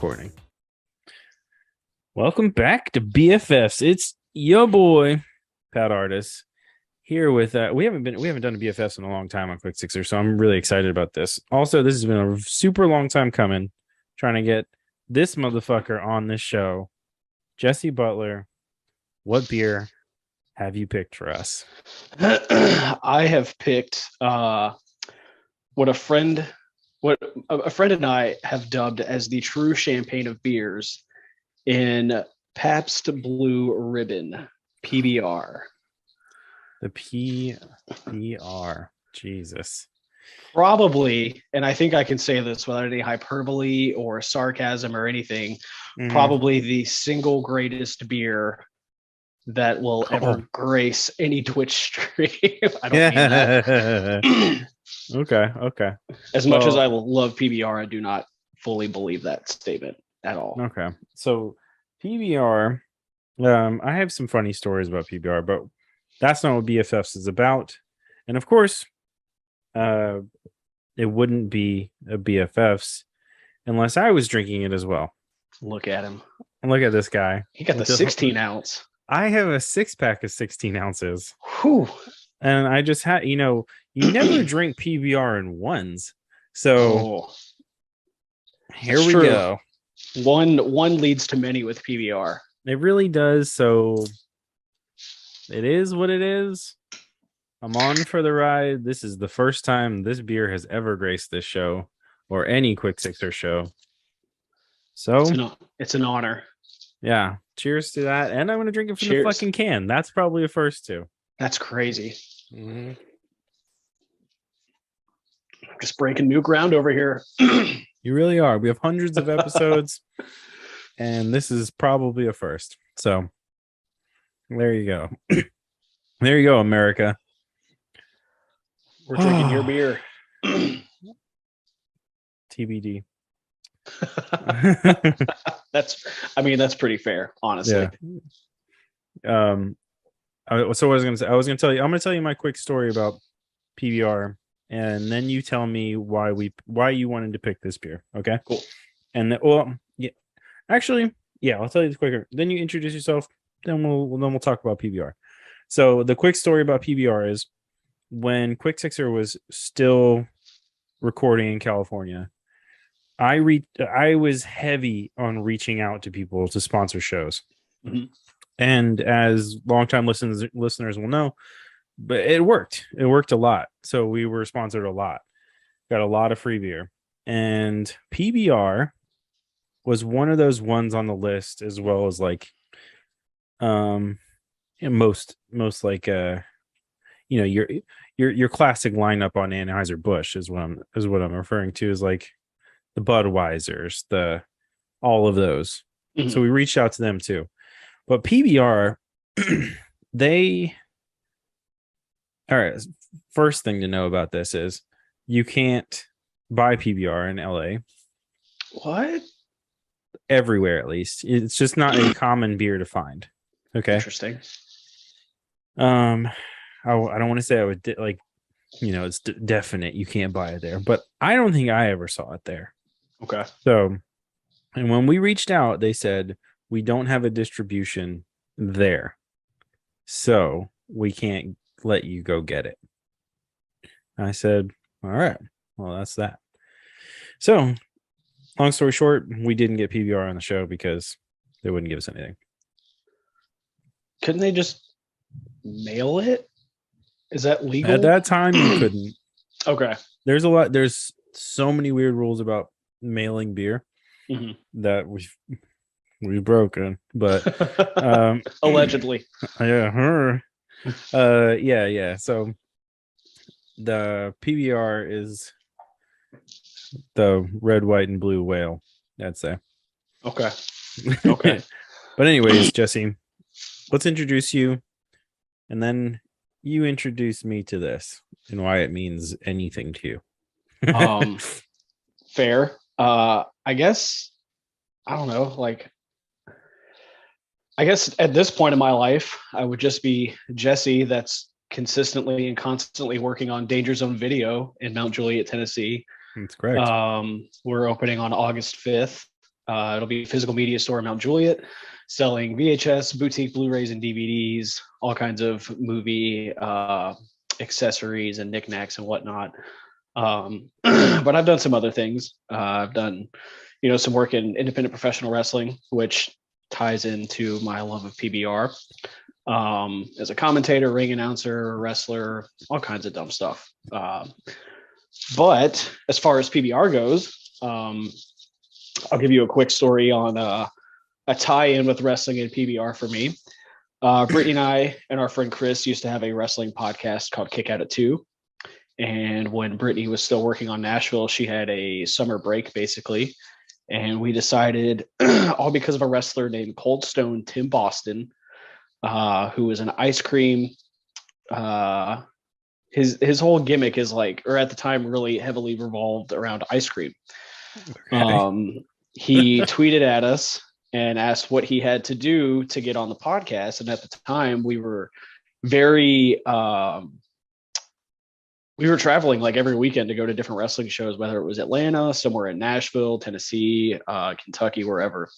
recording. Welcome back to BFFs. It's your boy, Pat Artis, here with we haven't done a BFFs in a long time on Quick Sixer, so I'm really excited about this. Also, this has been a super long time coming, trying to get this motherfucker on this show. Jesse Butler, what beer have you picked for us? I have picked what a friend and I have dubbed as the true champagne of beers in Pabst Blue Ribbon, PBR. The PBR. Jesus. Probably, and I think I can say this without any hyperbole or sarcasm or anything, probably the single greatest beer that will ever grace any Twitch stream. I don't mean that. Okay. As much as I will love PBR, I do not fully believe that statement at all. Okay. So PBR, I have some funny stories about PBR, but that's not what BFFs is about. And of course, it wouldn't be a BFFs unless I was drinking it as well. Look at him. And look at this guy. He got the 16 ounce. I have a 6-pack of 16 ounces. Whew. And I just had, you never drink PBR in ones. So here we go. One leads to many with PBR. It really does. So it is what it is. I'm on for the ride. This is the first time this beer has ever graced this show or any Quick Sixer show. So it's an honor. Yeah. Cheers to that. And I'm going to drink it from the fucking can. That's probably a first too. That's crazy. Mm-hmm. Just breaking new ground over here. You really are. We have hundreds of episodes, and this is probably a first. So there you go. There you go, America. We're drinking your beer. TBD. That's pretty fair, honestly. Yeah. So what I was going to say, I'm going to tell you my quick story about PBR, and then you tell me why you wanted to pick this beer. Okay. Cool. And I'll tell you this quicker. Then you introduce yourself. Then we'll talk about PBR. So the quick story about PBR is when Quick Sixer was still recording in California, I was heavy on reaching out to people to sponsor shows. Mm-hmm. And as longtime listeners will know, but it worked. It worked a lot. So we were sponsored a lot. Got a lot of free beer. And PBR was one of those ones on the list, as well as like most like your classic lineup on Anheuser-Busch is what I'm referring to, is like the Budweisers, all of those. Mm-hmm. So we reached out to them too. But PBR, all right, first thing to know about this is you can't buy PBR in LA. What? Everywhere, at least. It's just not a common beer to find. Okay. Interesting. I don't want to say I would it's definite you can't buy it there, but I don't think I ever saw it there. Okay. So, and when we reached out, they said we don't have a distribution there, so we can't let you go get it. I said, all right, well, that's that. So, long story short, we didn't get PBR on the show because they wouldn't give us anything. Couldn't they just mail it? Is that legal? At that time, you couldn't. Okay. There's so many weird rules about mailing beer that we've broken, but allegedly. Yeah. So the PBR is the red, white, and blue whale, I'd say. Okay. But anyways, Jesse, let's introduce you, and then you introduce me to this and why it means anything to you. Fair. I guess, I don't know, I guess at this point in my life, I would just be Jesse that's consistently and constantly working on Danger Zone Video in Mount Juliet, Tennessee. That's correct. We're opening on August 5th. It'll be a physical media store in Mount Juliet, selling VHS, boutique Blu-rays and DVDs, all kinds of movie accessories and knickknacks and whatnot. But I've done some other things. I've done, some work in independent professional wrestling, which ties into my love of PBR. As a commentator, ring announcer, wrestler, all kinds of dumb stuff. But as far as PBR goes, I'll give you a quick story on a tie-in with wrestling and PBR for me. Brittany and I and our friend Chris used to have a wrestling podcast called Kick Out at 2. And when Brittany was still working on Nashville, she had a summer break basically. And we decided, all because of a wrestler named Cold Stone Tim Boston, who was an ice cream. His whole gimmick is or at the time, really heavily revolved around ice cream. Okay. He tweeted at us and asked what he had to do to get on the podcast. And at the time, we were very we were traveling every weekend to go to different wrestling shows, whether it was Atlanta, somewhere in Nashville, Tennessee, Kentucky, wherever.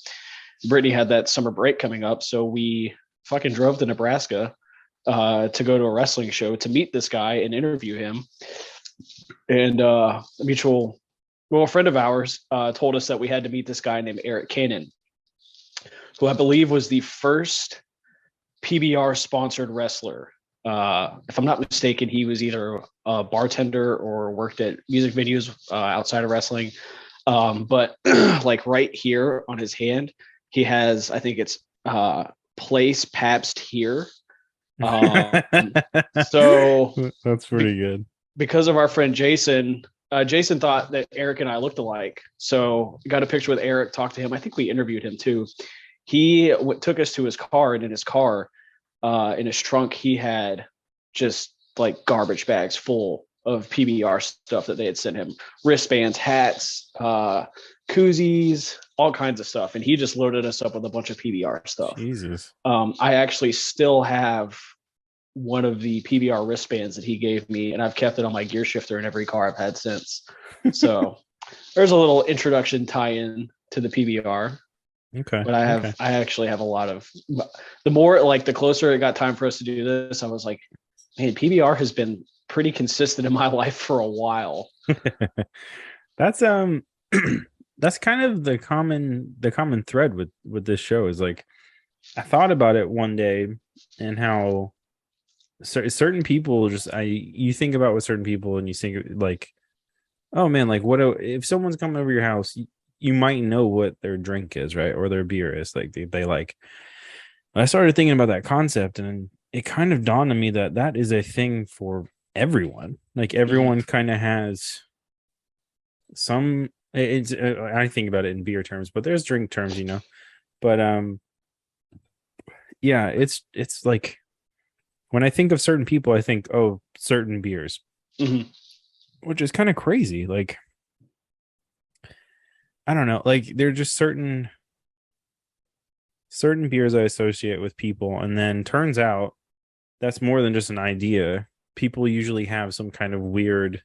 Brittany had that summer break coming up, so we fucking drove to Nebraska to go to a wrestling show to meet this guy and interview him. And a friend of ours told us that we had to meet this guy named Eric Cannon, who I believe was the first PBR sponsored wrestler. If I'm not mistaken, he was either a bartender or worked at music venues outside of wrestling. But right here on his hand, he has, I think it's Place Pabst here. So that's pretty good. Because of our friend Jason, Jason thought that Eric and I looked alike. So got a picture with Eric, talked to him. I think we interviewed him too. He took us to his car, and in his car, in his trunk, he had just garbage bags full of PBR stuff that they had sent him: wristbands, hats, koozies, all kinds of stuff. And he just loaded us up with a bunch of PBR stuff. Jesus. I actually still have one of the PBR wristbands that he gave me, and I've kept it on my gear shifter in every car I've had since. So there's a little introduction tie-in to the PBR. Okay. But I actually have a lot of, the more the closer it got time for us to do this, I was like, man, PBR has been pretty consistent in my life for a while. That's that's kind of the common thread with this show is I thought about it one day and how certain people you think about with certain people and you think oh man, what if someone's coming over your house, you might know what their drink is, right? Or their beer is. They like. I started thinking about that concept, and it kind of dawned on me that is a thing for everyone. Everyone kind of has some. It's I think about it in beer terms, but there's drink terms, But yeah, it's when I think of certain people, I think certain beers, which is kind of crazy. I don't know, they're just certain beers I associate with people, and then turns out that's more than just an idea. People usually have some kind of weird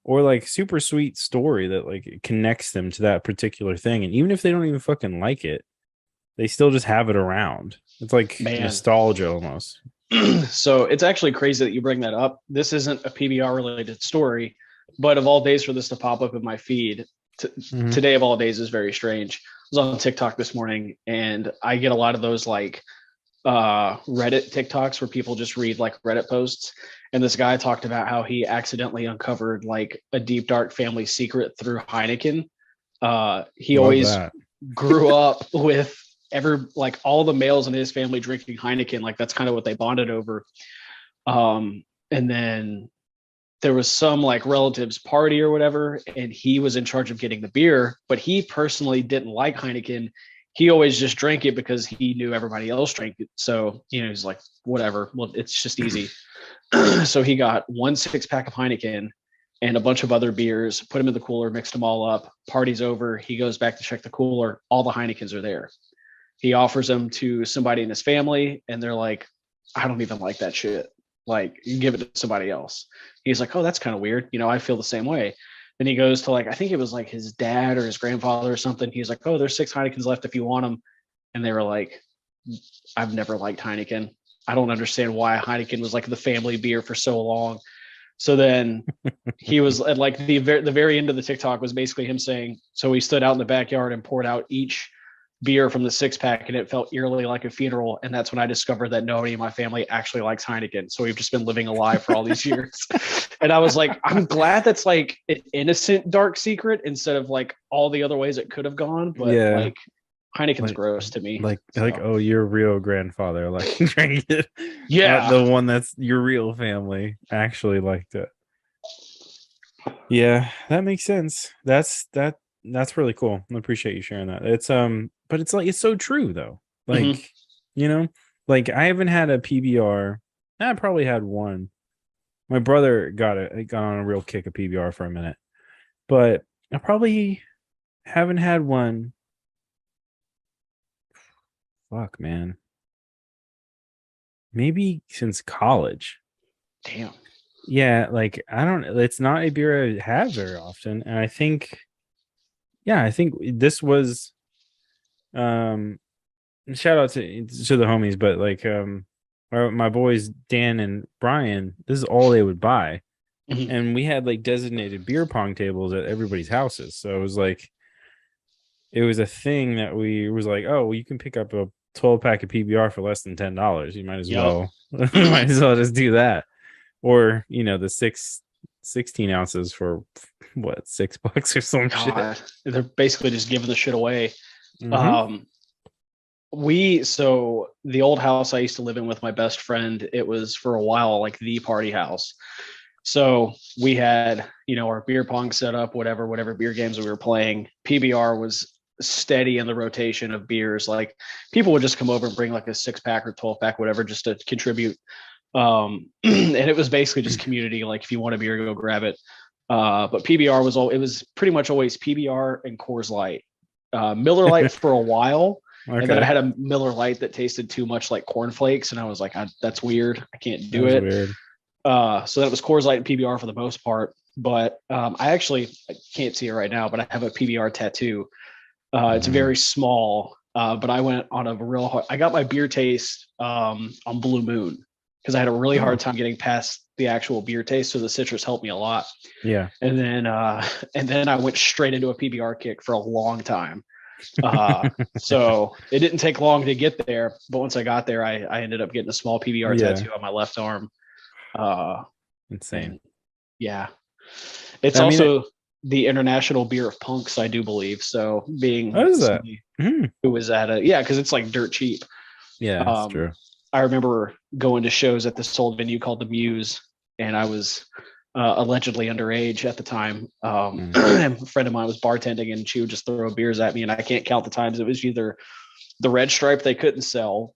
or super sweet story that connects them to that particular thing, and even if they don't even fucking like it, they still just have it around. It's nostalgia almost. So it's actually crazy that you bring that up. This isn't a PBR related story, but of all days for this to pop up in my feed, today of all days is very strange. I was on TikTok this morning, and I get a lot of those Reddit TikToks where people just read Reddit posts. And this guy talked about how he accidentally uncovered a deep dark family secret through Heineken. He always grew up with all the males in his family drinking Heineken. That's kind of what they bonded over. And then there was some relatives party or whatever, and he was in charge of getting the beer, but he personally didn't like Heineken. He always just drank it because he knew everybody else drank it. So, he's like, whatever. Well, it's just easy. So he got 1 6-pack of Heineken and a bunch of other beers, put them in the cooler, mixed them all up. Party's over. He goes back to check the cooler. All the Heinekens are there. He offers them to somebody in his family, and they're like, I don't even like that shit. You give it to somebody else. He's like, oh, that's kind of weird. I feel the same way. Then he goes to like, I think it was like his dad or his grandfather or something. He's like, oh, there's 6 Heinekens left if you want them. And they were like, I've never liked Heineken. I don't understand why Heineken was like the family beer for so long. So then he was at like the very end of the TikTok was basically him saying, so he stood out in the backyard and poured out each beer from the 6-pack, and it felt eerily like a funeral. And that's when I discovered that nobody in my family actually likes Heineken. So we've just been living a lie for all these years. And I was like, I'm glad that's like an innocent dark secret instead of like all the other ways it could have gone. But like Heineken's gross to me. Like, oh, your real grandfather like drank it. Yeah. The one that's your real family actually liked it. Yeah, that makes sense. That's really cool. I appreciate you sharing that. It's but it's like, it's so true though. Like, you know, like I haven't had a PBR. I probably had one. My brother got on a real kick of PBR for a minute, but I probably haven't had one. Fuck, man. Maybe since college. Damn. Yeah, like it's not a beer I have very often. And I think this was shout out to the homies, but like my boys Dan and Brian, this is all they would buy. And we had like designated beer pong tables at everybody's houses. So it was a thing that we was like, oh, well, you can pick up a 12-pack of PBR for less than $10. You might as well just do that. Or, the 16 ounces for what, $6 or some shit. They're basically just giving the shit away. Mm-hmm. So the old house I used to live in with my best friend, it was for a while like the party house. So we had, our beer pong set up, whatever beer games we were playing. PBR was steady in the rotation of beers. Like people would just come over and bring like a 6-pack or 12-pack, whatever, just to contribute. And it was basically just community. Like if you want a beer, go grab it. But PBR it was pretty much always PBR and Coors Light. Miller Lite for a while. Okay. And then I had a Miller Lite that tasted too much like cornflakes, and I was like, that's weird. I can't do it. Weird. So that was Coors Light and PBR for the most part. But I can't see it right now, but I have a PBR tattoo. It's very small, but I went on I got my beer taste on Blue Moon because I had a really hard time getting past the actual beer taste. So the citrus helped me a lot. Yeah. And then I went straight into a PBR kick for a long time. So it didn't take long to get there, but once I got there, I ended up getting a small PBR tattoo on my left arm. Insane. Yeah. It's also the International Beer of Punks, I do believe. So being what is that? Who was at because it's like dirt cheap. Yeah, that's true. I remember going to shows at this old venue called the Muse, and I was allegedly underage at the time. A friend of mine was bartending, and she would just throw beers at me, and I can't count the times. It was either the Red Stripe they couldn't sell,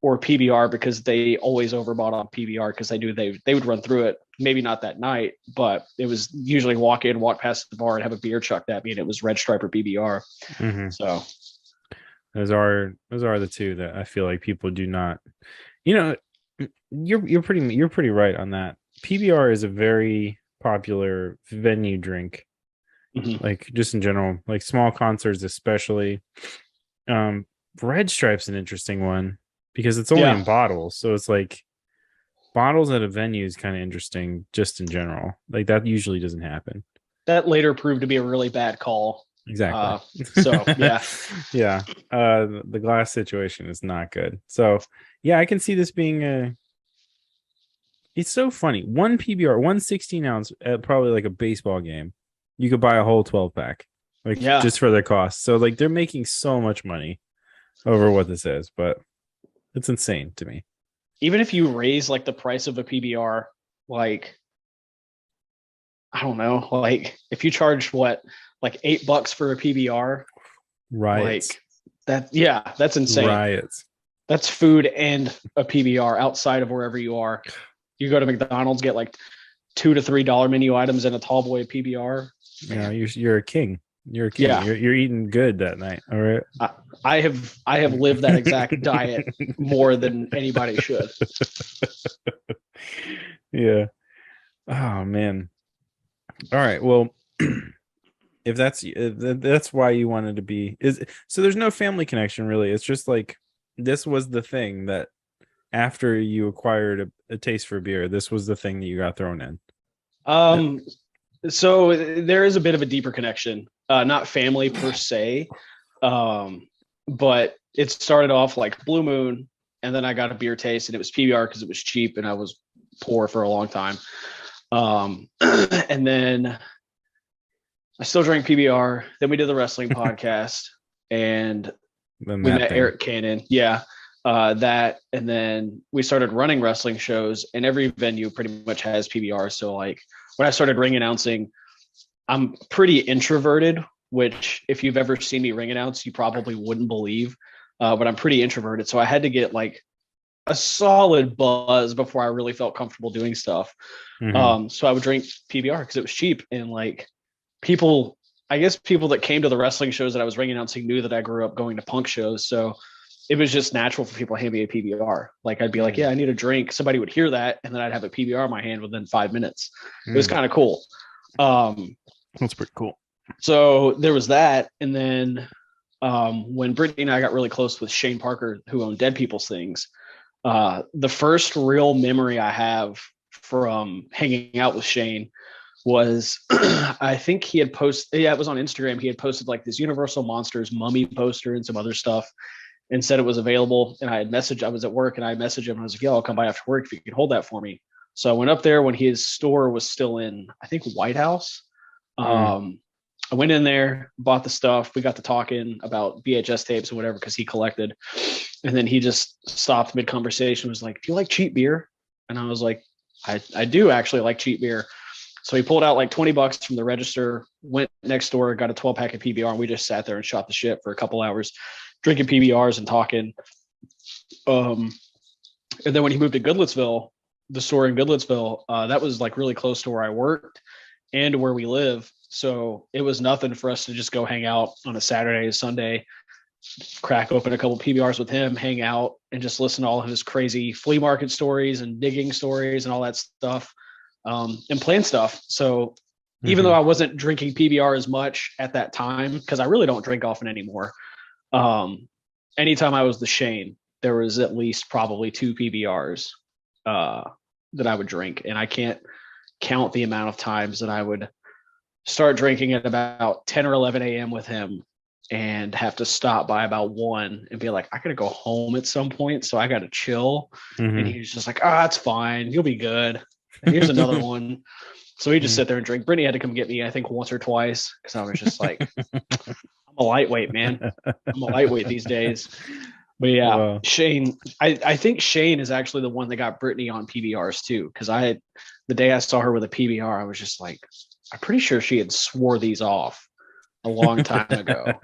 or PBR because they always overbought on PBR because they would run through it. Maybe not that night, but it was usually walk past the bar and have a beer chucked at me, and it was Red Stripe or PBR. Mm-hmm. So those are the two that I feel like people do not. You're pretty right on that. PBR is a very popular venue drink, like just in general, like small concerts especially. Red Stripe's an interesting one because it's only in bottles, so it's like bottles at a venue is kind of interesting just in general. Like that usually doesn't happen. That later proved to be a really bad call. Exactly. So yeah. Yeah. The glass situation is not good. So yeah, I can see this being it's so funny. One PBR, 1 16-ounce at probably like a baseball game, you could buy a whole 12-pack, like just for their cost. So like they're making so much money over what this is, but it's insane to me. Even if you raise like the price of a PBR, like I don't know, like if you charge like $8 for a PBR, riots. Like that, that's insane. Riots. That's food and a PBR outside of wherever you are. You go to McDonald's, get like $2 to $3 menu items and a tall boy PBR. Yeah, you're a king. You're a king. Yeah. You're eating good that night. All right. I have lived that exact diet more than anybody should. Yeah. Oh man. All right. Well, if that's why you wanted to be is so there's no family connection really. It's just like this was the thing that after you acquired a taste for beer, this was the thing that you got thrown in. So there is a bit of a deeper connection, not family per se, but it started off like Blue Moon, and then I got a beer taste, and it was PBR because it was cheap, and I was poor for a long time. And then I still drank PBR. Then we did the wrestling podcast, and we met Eric Cannon. Yeah. That, and then we started running wrestling shows, and every venue pretty much has PBR. So like when I started ring announcing, I'm pretty introverted, which if you've ever seen me ring announce, you probably wouldn't believe, but I'm pretty introverted. So I had to get like a solid buzz before I really felt comfortable doing stuff. So I would drink PBR because it was cheap, and like I guess people that came to the wrestling shows that I was ring announcing knew that I grew up going to punk shows. So it was just natural for people to hand me a PBR. Like I'd be like, yeah, I need a drink. Somebody would hear that, and then I'd have a PBR in my hand within 5 minutes. It was kind of cool. That's pretty cool. So there was that. And then when Brittany and I got really close with Shane Parker, who owned Dead People's Things, the first real memory I have from hanging out with Shane was I think he had posted, it was on Instagram. He had posted like this Universal Monsters mummy poster and some other stuff, and said it was available. And I was at work, and I messaged him, and I was like, yo, I'll come by after work if you could hold that for me. So I went up there when his store was still in, I think, White House. I went in there, bought the stuff. We got to talking about VHS tapes or whatever, because he collected. And then he just stopped mid-conversation, was like, do you like cheap beer? And I was like, I do actually like cheap beer. So he pulled out like $20 from the register, went next door, got a 12-pack of PBR, and we just sat there and shot the shit for a couple hours, drinking PBRs and talking. And then when he moved to Goodlettsville, the store in Goodlettsville, that was like really close to where I worked and where we live. So it was nothing for us to just go hang out on a Saturday, Sunday, crack open a couple PBRs with him, hang out, and just listen to all of his crazy flea market stories and digging stories and all that stuff, and plan stuff. So even though I wasn't drinking PBR as much at that time, because I really don't drink often anymore, anytime I was the Shane, there was at least probably 2 PBRs that I would drink. And I can't count the amount of times that I would start drinking at about 10 or 11 a.m. with him and have to stop by about 1 and be like, I gotta go home at some point, so I gotta chill. And he was just like, it's fine, you'll be good. And here's another one. So he just sit there and drink. Brittany had to come get me, I think, once or twice, because I was just like, I'm a lightweight, man. I'm a lightweight these days. But yeah, wow. Shane, I think Shane is actually the one that got Brittany on PBRs too, because the day I saw her with a PBR, I was just like, I'm pretty sure she had swore these off a long time ago.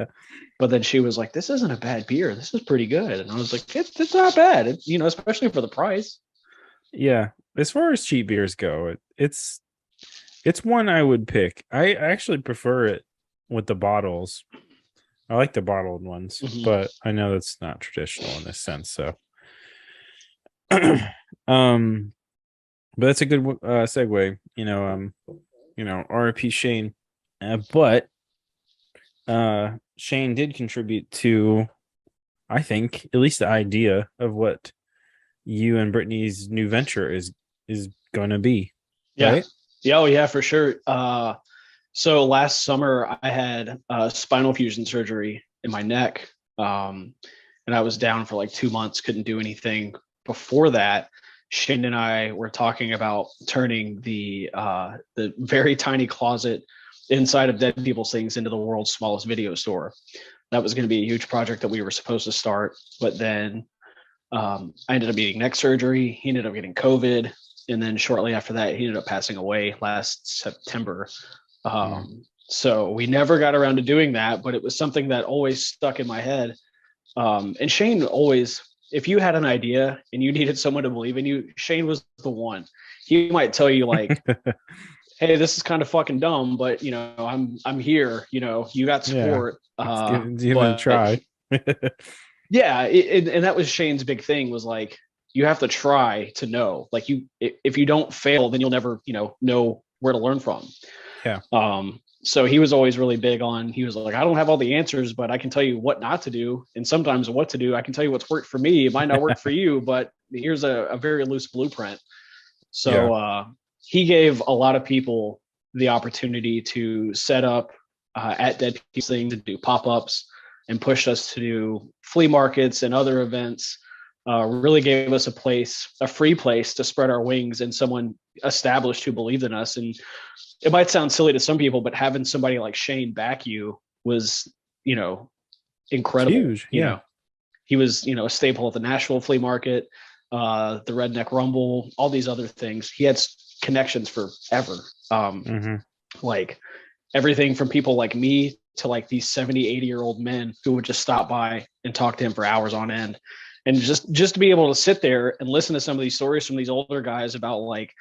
But then she was like, this isn't a bad beer. This is pretty good. And I was like, it's not bad. Especially for the price. Yeah. As far as cheap beers go, it's one I would pick. I actually prefer it with the bottles. I like the bottled ones, but I know that's not traditional in this sense. So, but that's a good segue. RIP Shane, but Shane did contribute to, I think, at least the idea of what you and Brittany's new venture is going to be. Yeah. Right? Yeah. Oh yeah, for sure. So last summer I had spinal fusion surgery in my neck. And I was down for like 2 months, couldn't do anything. Before that, Shane and I were talking about turning the very tiny closet inside of Dead People's Things into the world's smallest video store. That was going to be a huge project that we were supposed to start. But then I ended up getting neck surgery. He ended up getting COVID. And then shortly after that, he ended up passing away last September. So we never got around to doing that, but it was something that always stuck in my head. And Shane always, if you had an idea and you needed someone to believe in you, Shane was the one. He might tell you like, hey, this is kind of fucking dumb, but I'm here, you got support. Give it a try. Yeah. And that was Shane's big thing, was like, you have to try to know, like if you don't fail, then you'll never, know where to learn from. Yeah. So he was always really big on, he was like, I don't have all the answers, but I can tell you what not to do. And sometimes what to do. I can tell you what's worked for me. It might not work for you, but here's a very loose blueprint. Yeah. So he gave a lot of people the opportunity to set up at Dead People's Thing to do pop-ups and pushed us to do flea markets and other events. Really gave us a free place to spread our wings, and someone established who believed in us. And it might sound silly to some people, but having somebody like Shane back you was, incredible. Huge. Yeah. He was, a staple at the Nashville flea market, the Redneck Rumble, all these other things. He had connections forever. Like everything from people like me to like these 70, 80-year-old men who would just stop by and talk to him for hours on end. And just to be able to sit there and listen to some of these stories from these older guys about like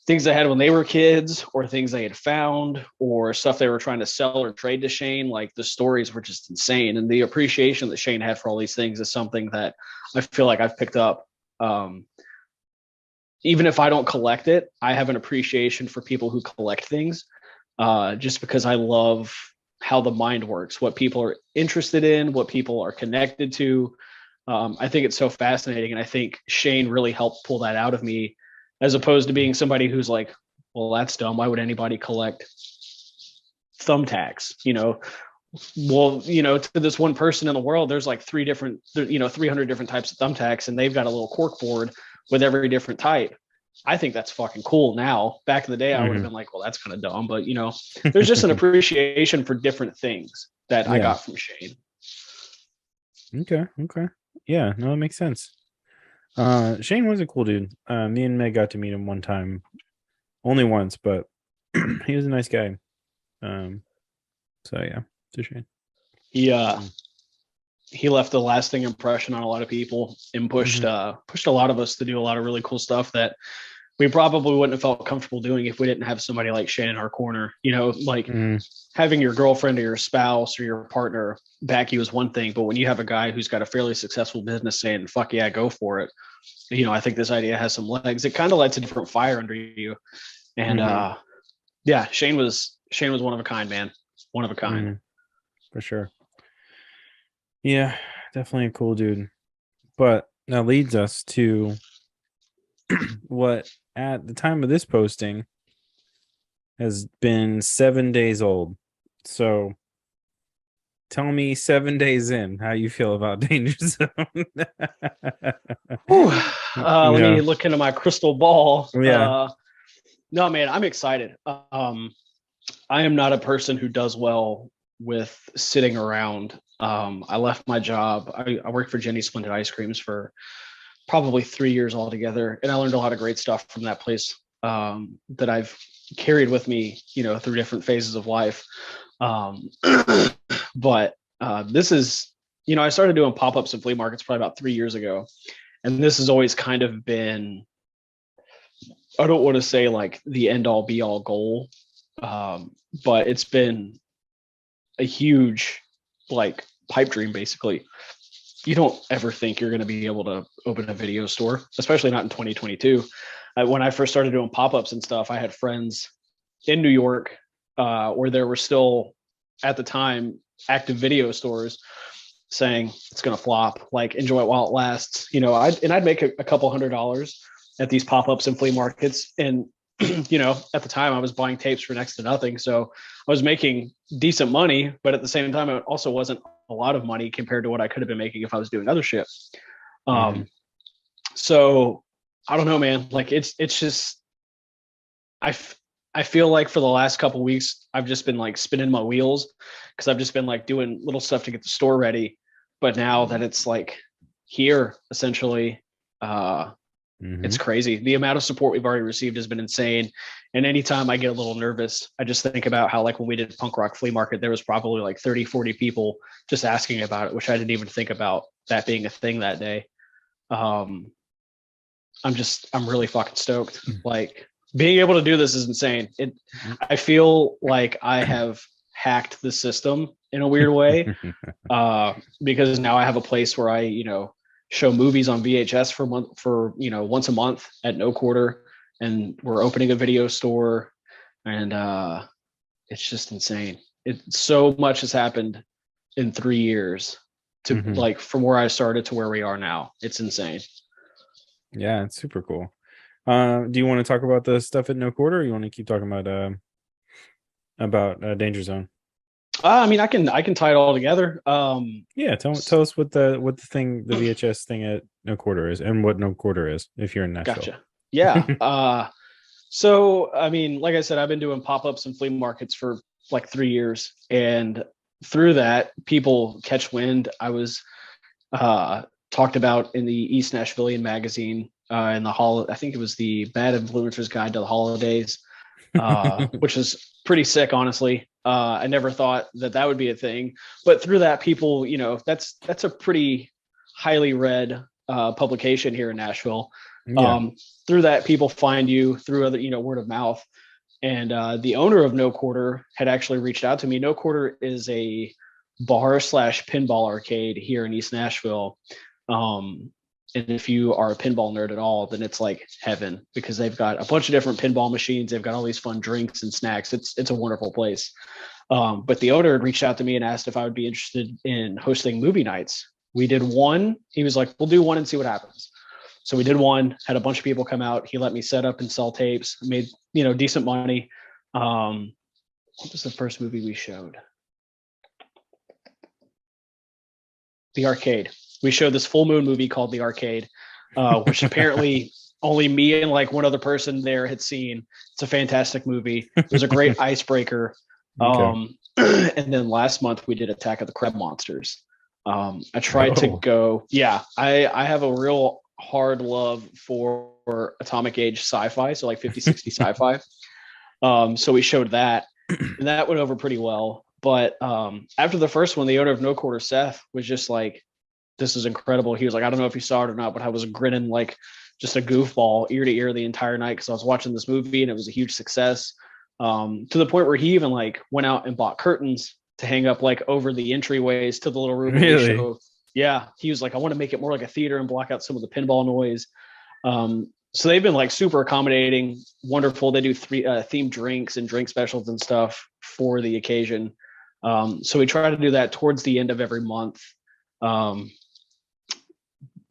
things they had when they were kids, or things they had found, or stuff they were trying to sell or trade to Shane. Like the stories were just insane. And the appreciation that Shane had for all these things is something that I feel like I've picked up. Even if I don't collect it, I have an appreciation for people who collect things, just because I love how the mind works, what people are interested in, what people are connected to. I think it's so fascinating. And I think Shane really helped pull that out of me, as opposed to being somebody who's like, well, that's dumb. Why would anybody collect thumbtacks? To this one person in the world, there's like 300 different types of thumbtacks, and they've got a little cork board with every different type. I think that's fucking cool now. Back in the day, I would have been like, well, that's kind of dumb. But, there's just an appreciation for different things that I got from Shane. Okay. Yeah, no, it makes sense. Shane was a cool dude. Me and Meg got to meet him one time, only once, but he was a nice guy. So yeah, it's a shame. He left a lasting impression on a lot of people and pushed a lot of us to do a lot of really cool stuff that we probably wouldn't have felt comfortable doing if we didn't have somebody like Shane in our corner. Having your girlfriend or your spouse or your partner back you is one thing, but when you have a guy who's got a fairly successful business saying, fuck yeah, go for it. I think this idea has some legs. It kind of lights a different fire under you. And Shane was one of a kind, man. One of a kind. For sure. Yeah, definitely a cool dude. But that leads us to what at the time of this posting has been 7 days old. So tell me 7 days in how you feel about Danger Zone. Let me look into my crystal ball. Yeah. No, man, I'm excited. I am not a person who does well with sitting around. I left my job. I worked for Jenny Splendid Ice Creams for probably 3 years altogether, and I learned a lot of great stuff from that place that I've carried with me, through different phases of life. But this is, I started doing pop-ups and flea markets probably about 3 years ago, and this has always kind of been, I don't want to say like the end all be all goal, but it's been a huge like pipe dream. Basically, you don't ever think you're going to be able to open a video store, especially not in 2022. When I first started doing pop-ups and stuff, I had friends in New York where there were still at the time active video stores saying it's going to flop, like enjoy it while it lasts. I'd make a couple $100 at these pop-ups and flea markets. And, at the time I was buying tapes for next to nothing. So I was making decent money, but at the same time, it also wasn't a lot of money compared to what I could have been making if I was doing other shit. So I don't know, man, like it's just, I feel like for the last couple of weeks, I've just been like spinning my wheels because I've just been like doing little stuff to get the store ready. But now that it's like here, essentially, it's crazy. The amount of support we've already received has been insane. And anytime I get a little nervous, I just think about how like when we did Punk Rock Flea Market, there was probably like 30, 40 people just asking about it, which I didn't even think about that being a thing that day. I'm really fucking stoked. Like being able to do this is insane. I feel like I have hacked the system in a weird way, because now I have a place where I, show movies on VHS for once a month at no quarter, and we're opening a video store, and it's just insane. So much has happened in 3 years to like from where I started to where we are now. It's insane. Yeah, it's super cool. Do you want to talk about the stuff at No Quarter, or you want to keep talking about Danger Zone? I mean, I can tie it all together. Yeah, tell us what the VHS thing at No Quarter is, and what No Quarter is if you're in Nashville. Gotcha. Yeah. So I mean, like I said, I've been doing pop-ups and flea markets for like 3 years, and through that, people catch wind. I was talked about in the East Nashvilleian magazine in the I think it was the Bad Influencers Guide to the Holidays, which is pretty sick, honestly. I never thought that would be a thing, but through that, people, that's a pretty highly read publication here in Nashville. Yeah. Through that, people find you through other, word of mouth. And the owner of No Quarter had actually reached out to me. No Quarter is a bar/pinball arcade here in East Nashville. And if you are a pinball nerd at all, then it's like heaven, because they've got a bunch of different pinball machines. They've got all these fun drinks and snacks. It's a wonderful place. But the owner had reached out to me and asked if I would be interested in hosting movie nights. We did one. He was like, we'll do one and see what happens. So we did one, had a bunch of people come out. He let me set up and sell tapes, made, decent money. What was the first movie we showed? The Arcade. We showed this full moon movie called The Arcade, which apparently only me and like one other person there had seen. It's a fantastic movie. It was a great icebreaker. Okay. And then last month we did Attack of the Crab Monsters. I tried to go. Yeah, I have a real hard love for atomic age sci-fi, so like 50, 60 sci-fi. So we showed that, and that went over pretty well. But after the first one, the owner of No Quarter, Seth, was just like, this is incredible. He was like, I don't know if you saw it or not, but I was grinning like just a goofball ear to ear the entire night, because I was watching this movie and it was a huge success, to the point where he even like went out and bought curtains to hang up like over the entryways to the little room. Really? Show. Yeah. He was like, I want to make it more like a theater and block out some of the pinball noise. So they've been like super accommodating, wonderful. They do themed drinks and drink specials and stuff for the occasion. So we try to do that towards the end of every month.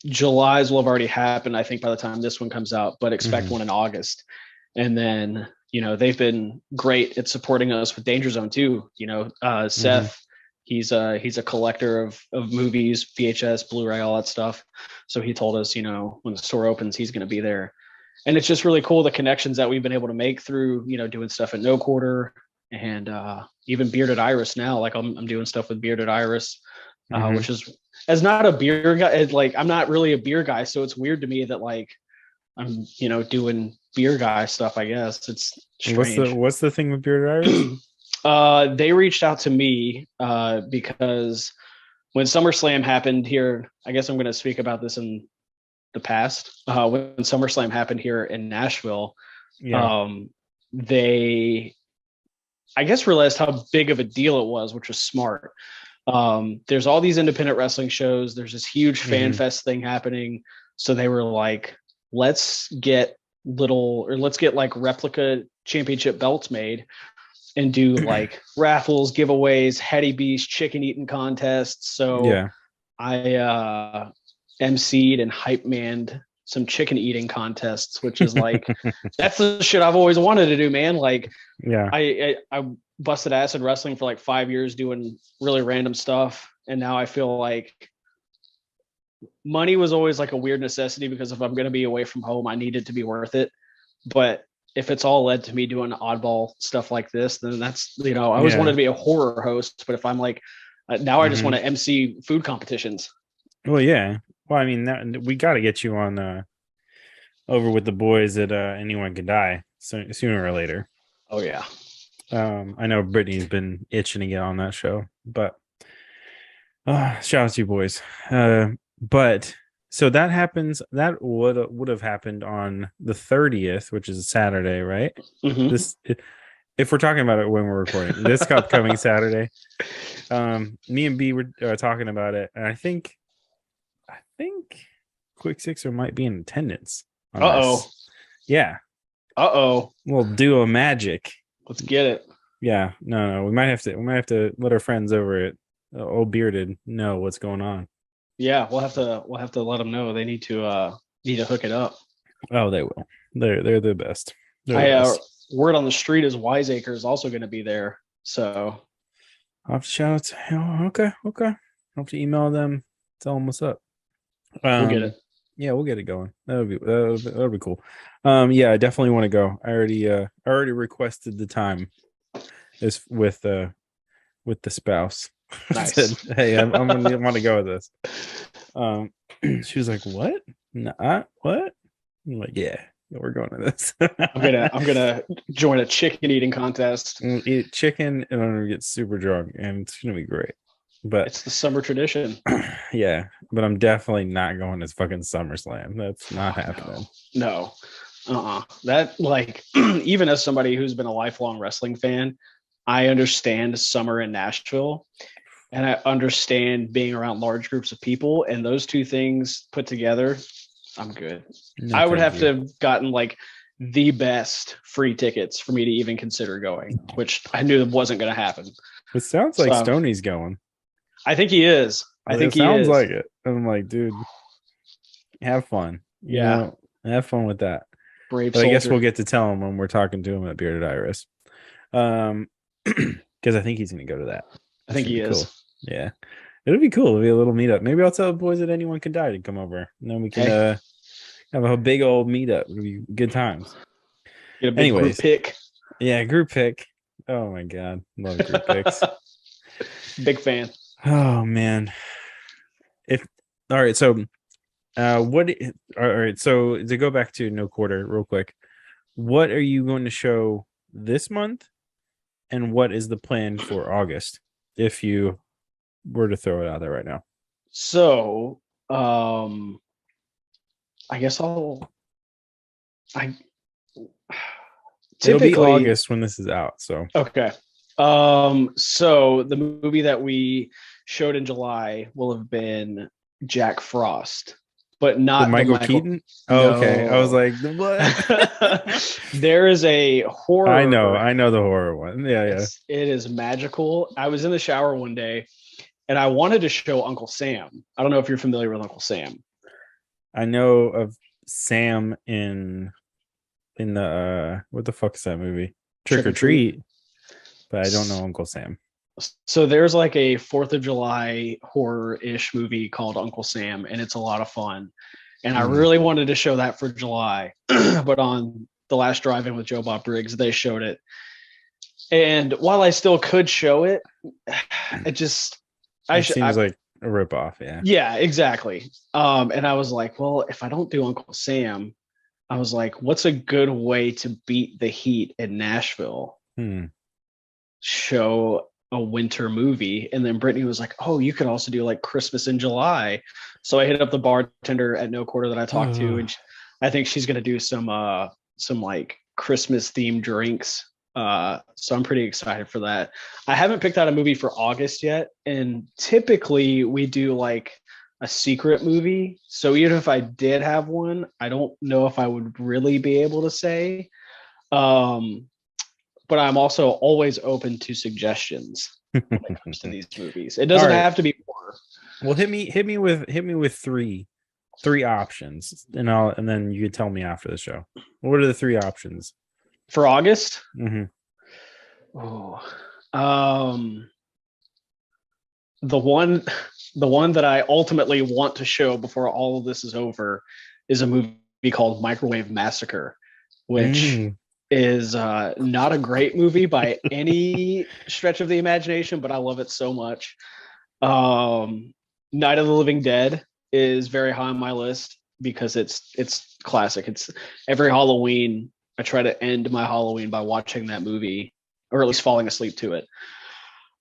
July's will have already happened, I think, by the time this one comes out, but expect one in August. And then, they've been great at supporting us with Danger Zone too. Seth, he's a collector of movies, VHS, Blu-ray, all that stuff. So he told us, when the store opens, he's going to be there. And it's just really cool, the connections that we've been able to make through, doing stuff at No Quarter, and even Bearded Iris now. Like I'm doing stuff with Bearded Iris, which is, as not a beer guy, like I'm not really a beer guy, so it's weird to me that like I'm doing beer guy stuff. I guess it's strange. What's the thing with Bearded Iris? They reached out to me because when SummerSlam happened here, I guess I'm going to speak about this in the past. When SummerSlam happened here in Nashville, they, I guess, realized how big of a deal it was, which was smart. There's all these independent wrestling shows. There's this huge fan fest thing happening. So they were like, let's get like replica championship belts made and do like raffles, giveaways, Hattie B's chicken eating contests. So I emceed and hype manned some chicken eating contests, which is like, that's the shit I've always wanted to do, man. Like, I busted ass in wrestling for like 5 years doing really random stuff. And now I feel like money was always like a weird necessity, because if I'm going to be away from home, I need it to be worth it. But if it's all led to me doing oddball stuff like this, then that's, I always wanted to be a horror host, but if I'm like, now I just want to MC food competitions. Well, yeah. Well, I mean, we got to get you on over with the boys at Anyone Can Die sooner or later. Oh yeah. I know Brittany's been itching to get on that show, but shout out to you boys. But so that happens. That would have happened on the 30th, which is a Saturday, right? If we're talking about it when we're recording this upcoming Saturday, me and B were talking about it, and I think Quick Sixer might be in attendance. Yeah. We'll do a magic. Let's get it. Yeah, no, we might have to let our friends over at Old Bearded know what's going on. Yeah, we'll have to let them know they need to hook it up. Oh, they will. They're the best. They're the I best. word on the street is Wiseacre is also going to be there. So I'll have to shout out to him. Okay, okay. I'll have to email them, tell them what's up. we'll get it. Yeah, we'll get it going. That'll be cool. Yeah, I definitely want to go. I already requested the time is with the spouse. Said, Nice. hey, I'm gonna want to go with this. She was like, what? Nah, what? I'm like, yeah, we're going to this. I'm gonna join a chicken eating contest. I'm gonna eat chicken and I'm gonna get super drunk and it's gonna be great. But It's the summer tradition. yeah, but I'm definitely not going to fucking SummerSlam. That's not happening. No. That like even as somebody who's been a lifelong wrestling fan, I understand summer in Nashville and I understand being around large groups of people, and those two things put together, I'm good. No, I would thank have you. to have gotten like the best free tickets for me to even consider going, which I knew wasn't going to happen. It sounds like So Stoney's going. I think he is. I It think he sounds is. like it. And I'm like, dude, have fun. Yeah. Have fun with that. Brave But I guess we'll soldier. get to tell him when we're talking to him at Bearded Iris. Because I think he's gonna go to that. I It's think gonna he be is. cool. Yeah. It'll be cool. It'll be a little meetup. Maybe I'll tell the boys that anyone can die to come over. And then we can Hey, have a big old meetup. It'll be good times. get a big group Anyways, pick. yeah, group pick. Oh my god. Love group picks. Big fan. Oh man. If all right, so what all right, so to go back to no quarter real quick, what are you going to show this month and what is the plan for August if you were to throw it out there right now? So, I guess I It'll be typically, August when this is out, so okay. So the movie that we showed in July will have been Jack Frost, but with not the Michael Michael. Keaton. Oh, okay. I was No. like, what? There is a horror. I know the horror one. Yeah, yeah. It is magical. I was in the shower one day and I wanted to show Uncle Sam. I don't know if you're familiar with Uncle Sam. I know of Sam in the what the fuck is that movie? Trick Trick or or Treat. Treat, but I don't know Uncle Sam. So there's like a 4th of July horror-ish movie called Uncle Sam, and it's a lot of fun. And I Mm. really wanted to show that for July, but on the last drive-in with Joe Bob Briggs, they showed it. And while I still could show it, it just It seems like a ripoff, yeah. yeah, exactly. And I was like, well, if I don't do Uncle Sam, I was like, what's a good way to beat the heat in Nashville? Hmm. Show a winter movie. And then Brittany was like, oh, you could also do like Christmas in July. So I hit up the bartender at No Quarter that I talked to, and I think she's gonna do some like Christmas themed drinks. So I'm pretty excited for that. I haven't picked out a movie for August yet, and typically we do like a secret movie. So even if I did have one, I don't know if I would really be able to say. Um, but I'm also always open to suggestions when it comes to these movies. It All doesn't right. have to be horror. Well, hit me with three options, and then you can tell me after the show. What are the three options? For August. Mm-hmm. Oh, um, the one the one that I ultimately want to show before all of this is over is a movie called Microwave Massacre, which Mm. is not a great movie by any stretch of the imagination, but I love it so much. Night of the Living Dead is very high on my list because it's classic. It's every Halloween I try to end my Halloween by watching that movie or at least falling asleep to it.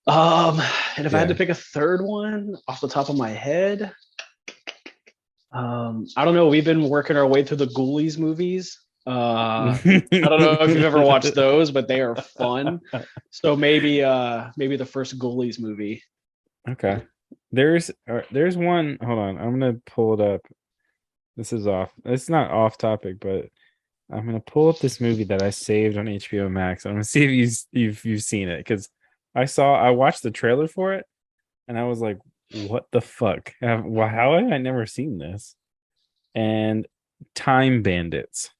And if I had to Yeah. pick a third one off the top of my head, I don't know. We've been working our way through the Ghoulies movies. I don't know if you've ever watched those, but they are fun. So maybe the first Ghoulies movie. Okay. There's one. Hold on. I'm gonna pull it up. This is off. It's not off topic, but I'm gonna pull up this movie that I saved on HBO Max. I'm gonna see if you've seen it because I watched the trailer for it and I was like, what the fuck? How have I never seen this? And Time Bandits.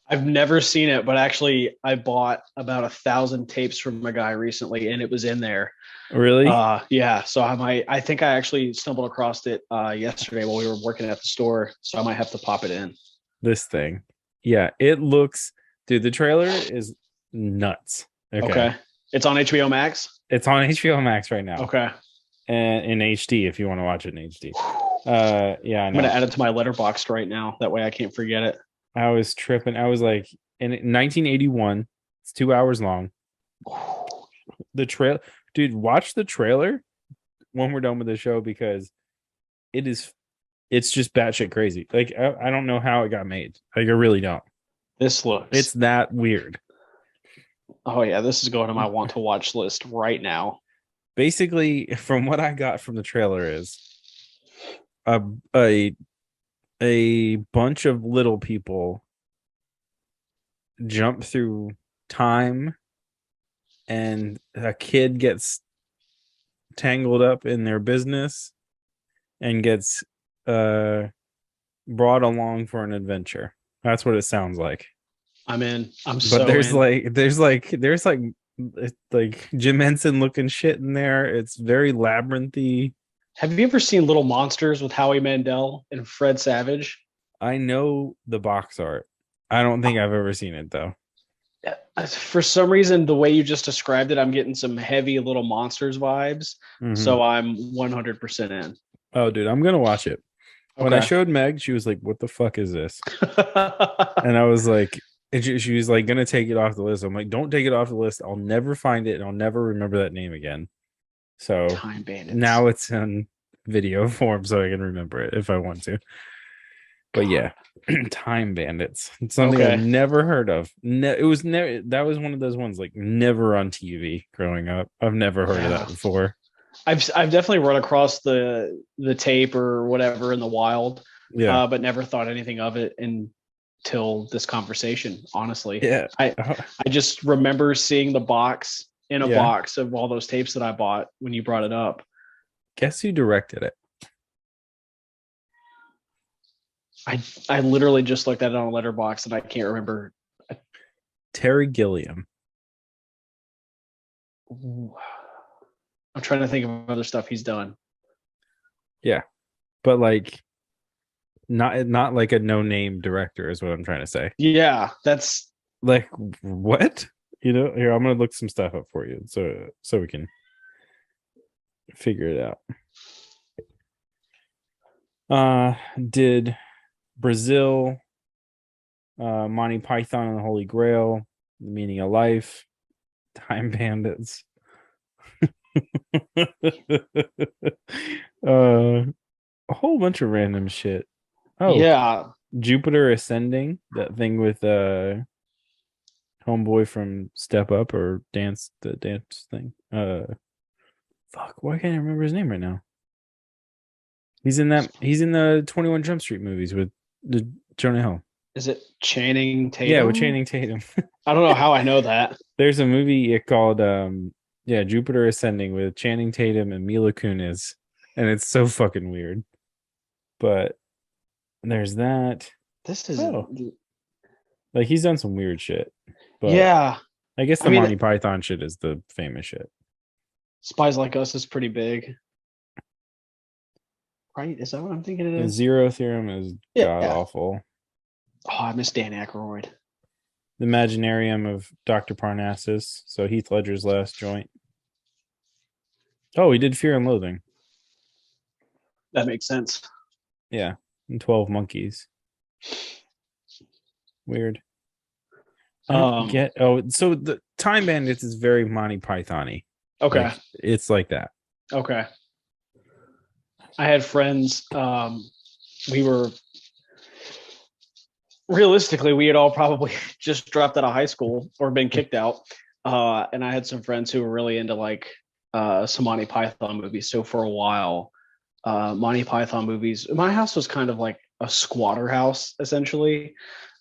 I've never seen it, but actually, I bought about 1,000 tapes from a guy recently, and it was in there. Really? Yeah. So I think I actually stumbled across it yesterday while we were working at the store. So I might have to pop it in. This thing. Yeah, it looks, dude, the trailer is nuts. Okay. Okay. It's on HBO Max. It's on HBO Max right now. Okay. And in HD if you want to watch it in HD. Yeah, I I'm know. gonna add it to my letterboxd right now. That way I can't forget it. I was tripping. I was like, in 1981, it's 2 hours long. The trail, dude, watch the trailer when we're done with the show because it's just batshit crazy. Like, I don't know how it got made. Like, I really don't. This looks. It's that weird. Oh yeah, this is going to my want to watch list right now. Basically, from what I got from the trailer is a a a bunch of little people jump through time and a kid gets tangled up in their business and gets brought along for an adventure. That's what it sounds like. I'm in. But there's like Jim Henson looking shit in there. It's very labyrinthy. Have you ever seen Little Monsters with Howie Mandel and Fred Savage? I know the box art. I don't think I've ever seen it though. For some reason, the way you just described it, I'm getting some heavy Little Monsters vibes. Mhm. So I'm 100% in. Oh, dude, I'm gonna watch it. When I showed Meg, she was like, "What the fuck is this?" And I was like, and she was like, "Gonna take it off the list." I'm like, "Don't take it off the list. I'll never find it, and I'll never remember that name again." So Time Bandits. now it's in video form, so I can remember it if I want to. But yeah, Time Bandits. It's something I've never heard of. It was never. That was one of those ones like never on TV growing up. I've never heard of that before. I've definitely run across the tape or whatever in the wild, but never thought anything of it until this conversation. Honestly, yeah, I just remember seeing the box in a box of all those tapes that I bought when you brought it up. Guess who directed it? I literally just looked at it on a letterbox and I can't remember. Terry Gilliam. I'm trying to think of other stuff he's done. Yeah, but like not like a no-name director is what I'm trying to say. Yeah, that's like what? You know, here I'm gonna look some stuff up for you so we can figure it out. Did Brazil, Monty Python and the Holy Grail, The Meaning of Life, Time Bandits. A whole bunch of random shit. Oh yeah, Jupiter Ascending, that thing with homeboy from Step Up or the dance thing. Fuck, why can't I remember his name right now? He's in the 21 Jump Street movies with the Jonah Hill. Is it Channing Tatum? Yeah, with Channing Tatum. I don't know how I know that. There's a movie called Jupiter Ascending with Channing Tatum and Mila Kunis, and it's so fucking weird. But there's that. This is like he's done some weird shit. But yeah, I guess the Monty Python shit is the famous shit. Spies Like Us is pretty big. Right? Is that what I'm thinking it is? Zero Theorem is god awful. Oh, I miss Dan Aykroyd. The Imaginarium of Dr. Parnassus. So Heath Ledger's last joint. Oh, he did Fear and Loathing. That makes sense. Yeah. And 12 Monkeys. Weird. So the Time Bandits is very Monty Python-y. Okay. Like, it's like that. Okay. I had friends, we had all probably just dropped out of high school or been kicked out. And I had some friends who were really into like some Monty Python movies. So for a while, Monty Python movies, my house was kind of like a squatter house, essentially.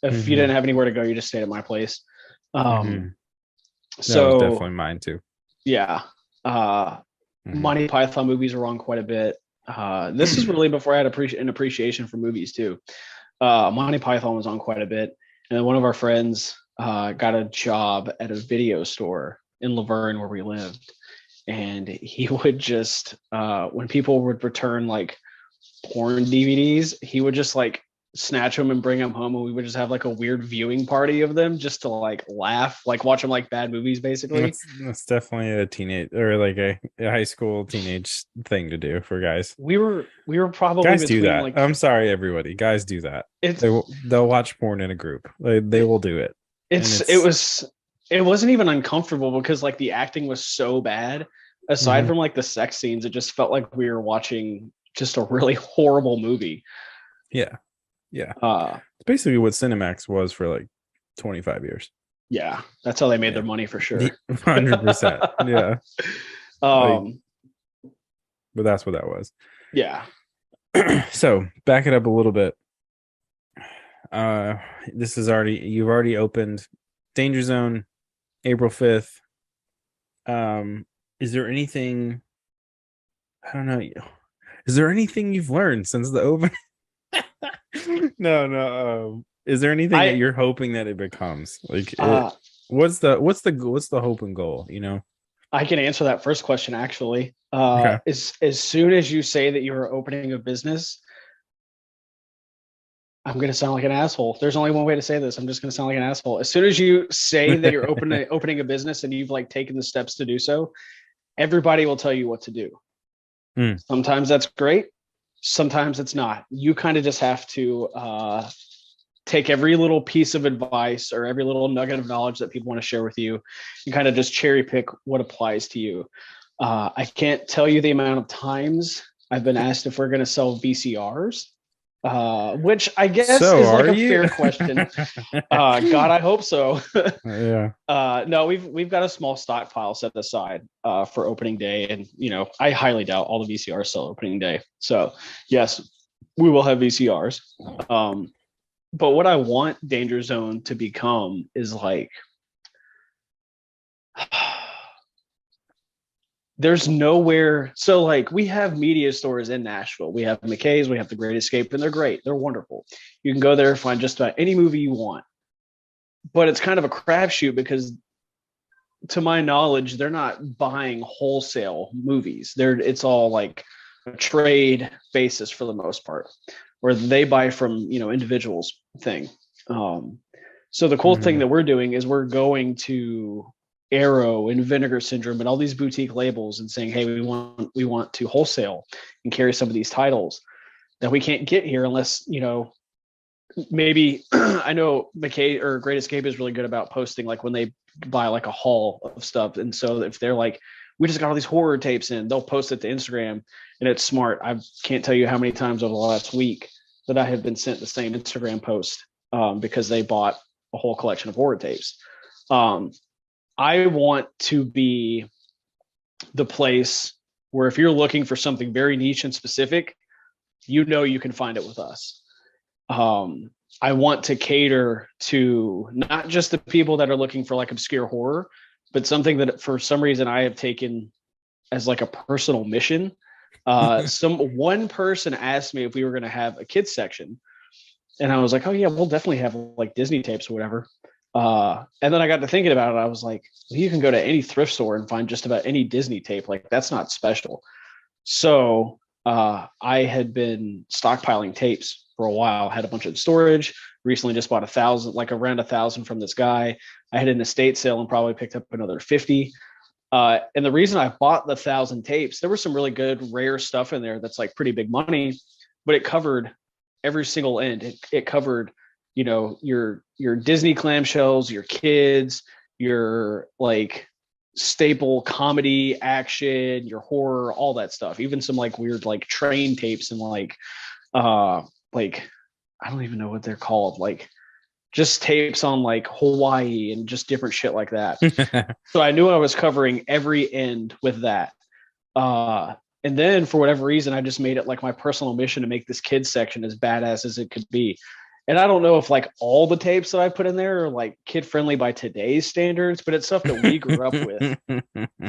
If you didn't have anywhere to go, you just stayed at my place. That So was definitely mine too. yeah, Monty Python movies are on quite a bit. This is really before I had an appreciation for movies too. Monty Python was on quite a bit, and then one of our friends got a job at a video store in Laverne where we lived, and he would just when people would return like porn DVDs, he would just like snatch them and bring them home, and we would just have like a weird viewing party of them just to like laugh, like watch them like bad movies basically. That's definitely a teenage or like a high school teenage thing to do for guys. We were probably Guys do that. like, I'm sorry, everybody. Guys do that. They'll watch porn in a group. They will do it. It wasn't even uncomfortable because like the acting was so bad. Aside from like the sex scenes, it just felt like we were watching just a really horrible movie. Yeah. It's basically what Cinemax was for like 25 years. Yeah, that's how they made their money for sure. 100%. Yeah. But that's what that was. Yeah. So back it up a little bit. You've already opened Danger Zone April 5th. Is there anything, I don't know, is there anything you've learned since the open? No. Is there anything that you're hoping that it becomes? Like, what's the hope and goal? You know, I can answer that first question actually. Okay. As soon as you say that you're opening a business, I'm going to sound like an asshole. There's only one way to say this. I'm just going to sound like an asshole. As soon as you say that you're opening a business and you've like taken the steps to do so, everybody will tell you what to do. Sometimes that's great. Sometimes it's not. You kind of just have to take every little piece of advice or every little nugget of knowledge that people want to share with you and kind of just cherry pick what applies to you. I can't tell you the amount of times I've been asked if we're going to sell VCRs, which I guess is like a fair question. God, I hope so. Yeah. No, we've got a small stockpile set aside for opening day, and I highly doubt all the VCRs sell opening day. So yes, we will have VCRs. But what I want Danger Zone to become is like, there's nowhere. So like we have media stores in Nashville. We have McKay's, we have The Great Escape, and they're great. They're wonderful. You can go there and find just about any movie you want. But it's kind of a crapshoot because, to my knowledge, they're not buying wholesale movies. It's all like a trade basis for the most part, where they buy from individuals thing. So the cool thing that we're doing is we're going to Arrow and Vinegar Syndrome and all these boutique labels and saying, hey, we want to wholesale and carry some of these titles that we can't get here unless maybe I know McKay or Great Escape is really good about posting like when they buy like a haul of stuff. And so if they're like, we just got all these horror tapes in, they'll post it to Instagram, and it's smart. I can't tell you how many times over the last week that I have been sent the same Instagram post because they bought a whole collection of horror tapes. I want to be the place where if you're looking for something very niche and specific, you can find it with us. I want to cater to not just the people that are looking for like obscure horror, but something that for some reason I have taken as like a personal mission. One person asked me if we were going to have a kids section, and I was like, oh yeah, we'll definitely have like Disney tapes or whatever. And then I got to thinking about it. I was like, well, you can go to any thrift store and find just about any Disney tape. Like that's not special. So I had been stockpiling tapes for a while, had a bunch of storage, recently just bought 1,000, like around 1,000 from this guy. I had an estate sale and probably picked up another 50. And the reason I bought the 1,000 tapes, there was some really good, rare stuff in there that's like pretty big money, but it covered every single end. It covered, your Disney clamshells, your kids, your like staple comedy, action, your horror, all that stuff. Even some like weird like train tapes and like I don't even know what they're called, like just tapes on like Hawaii and just different shit like that. So I knew I was covering every end with that. And then for whatever reason, I just made it like my personal mission to make this kids section as badass as it could be. And I don't know if like all the tapes that I put in there are like kid friendly by today's standards, but it's stuff that we grew up with.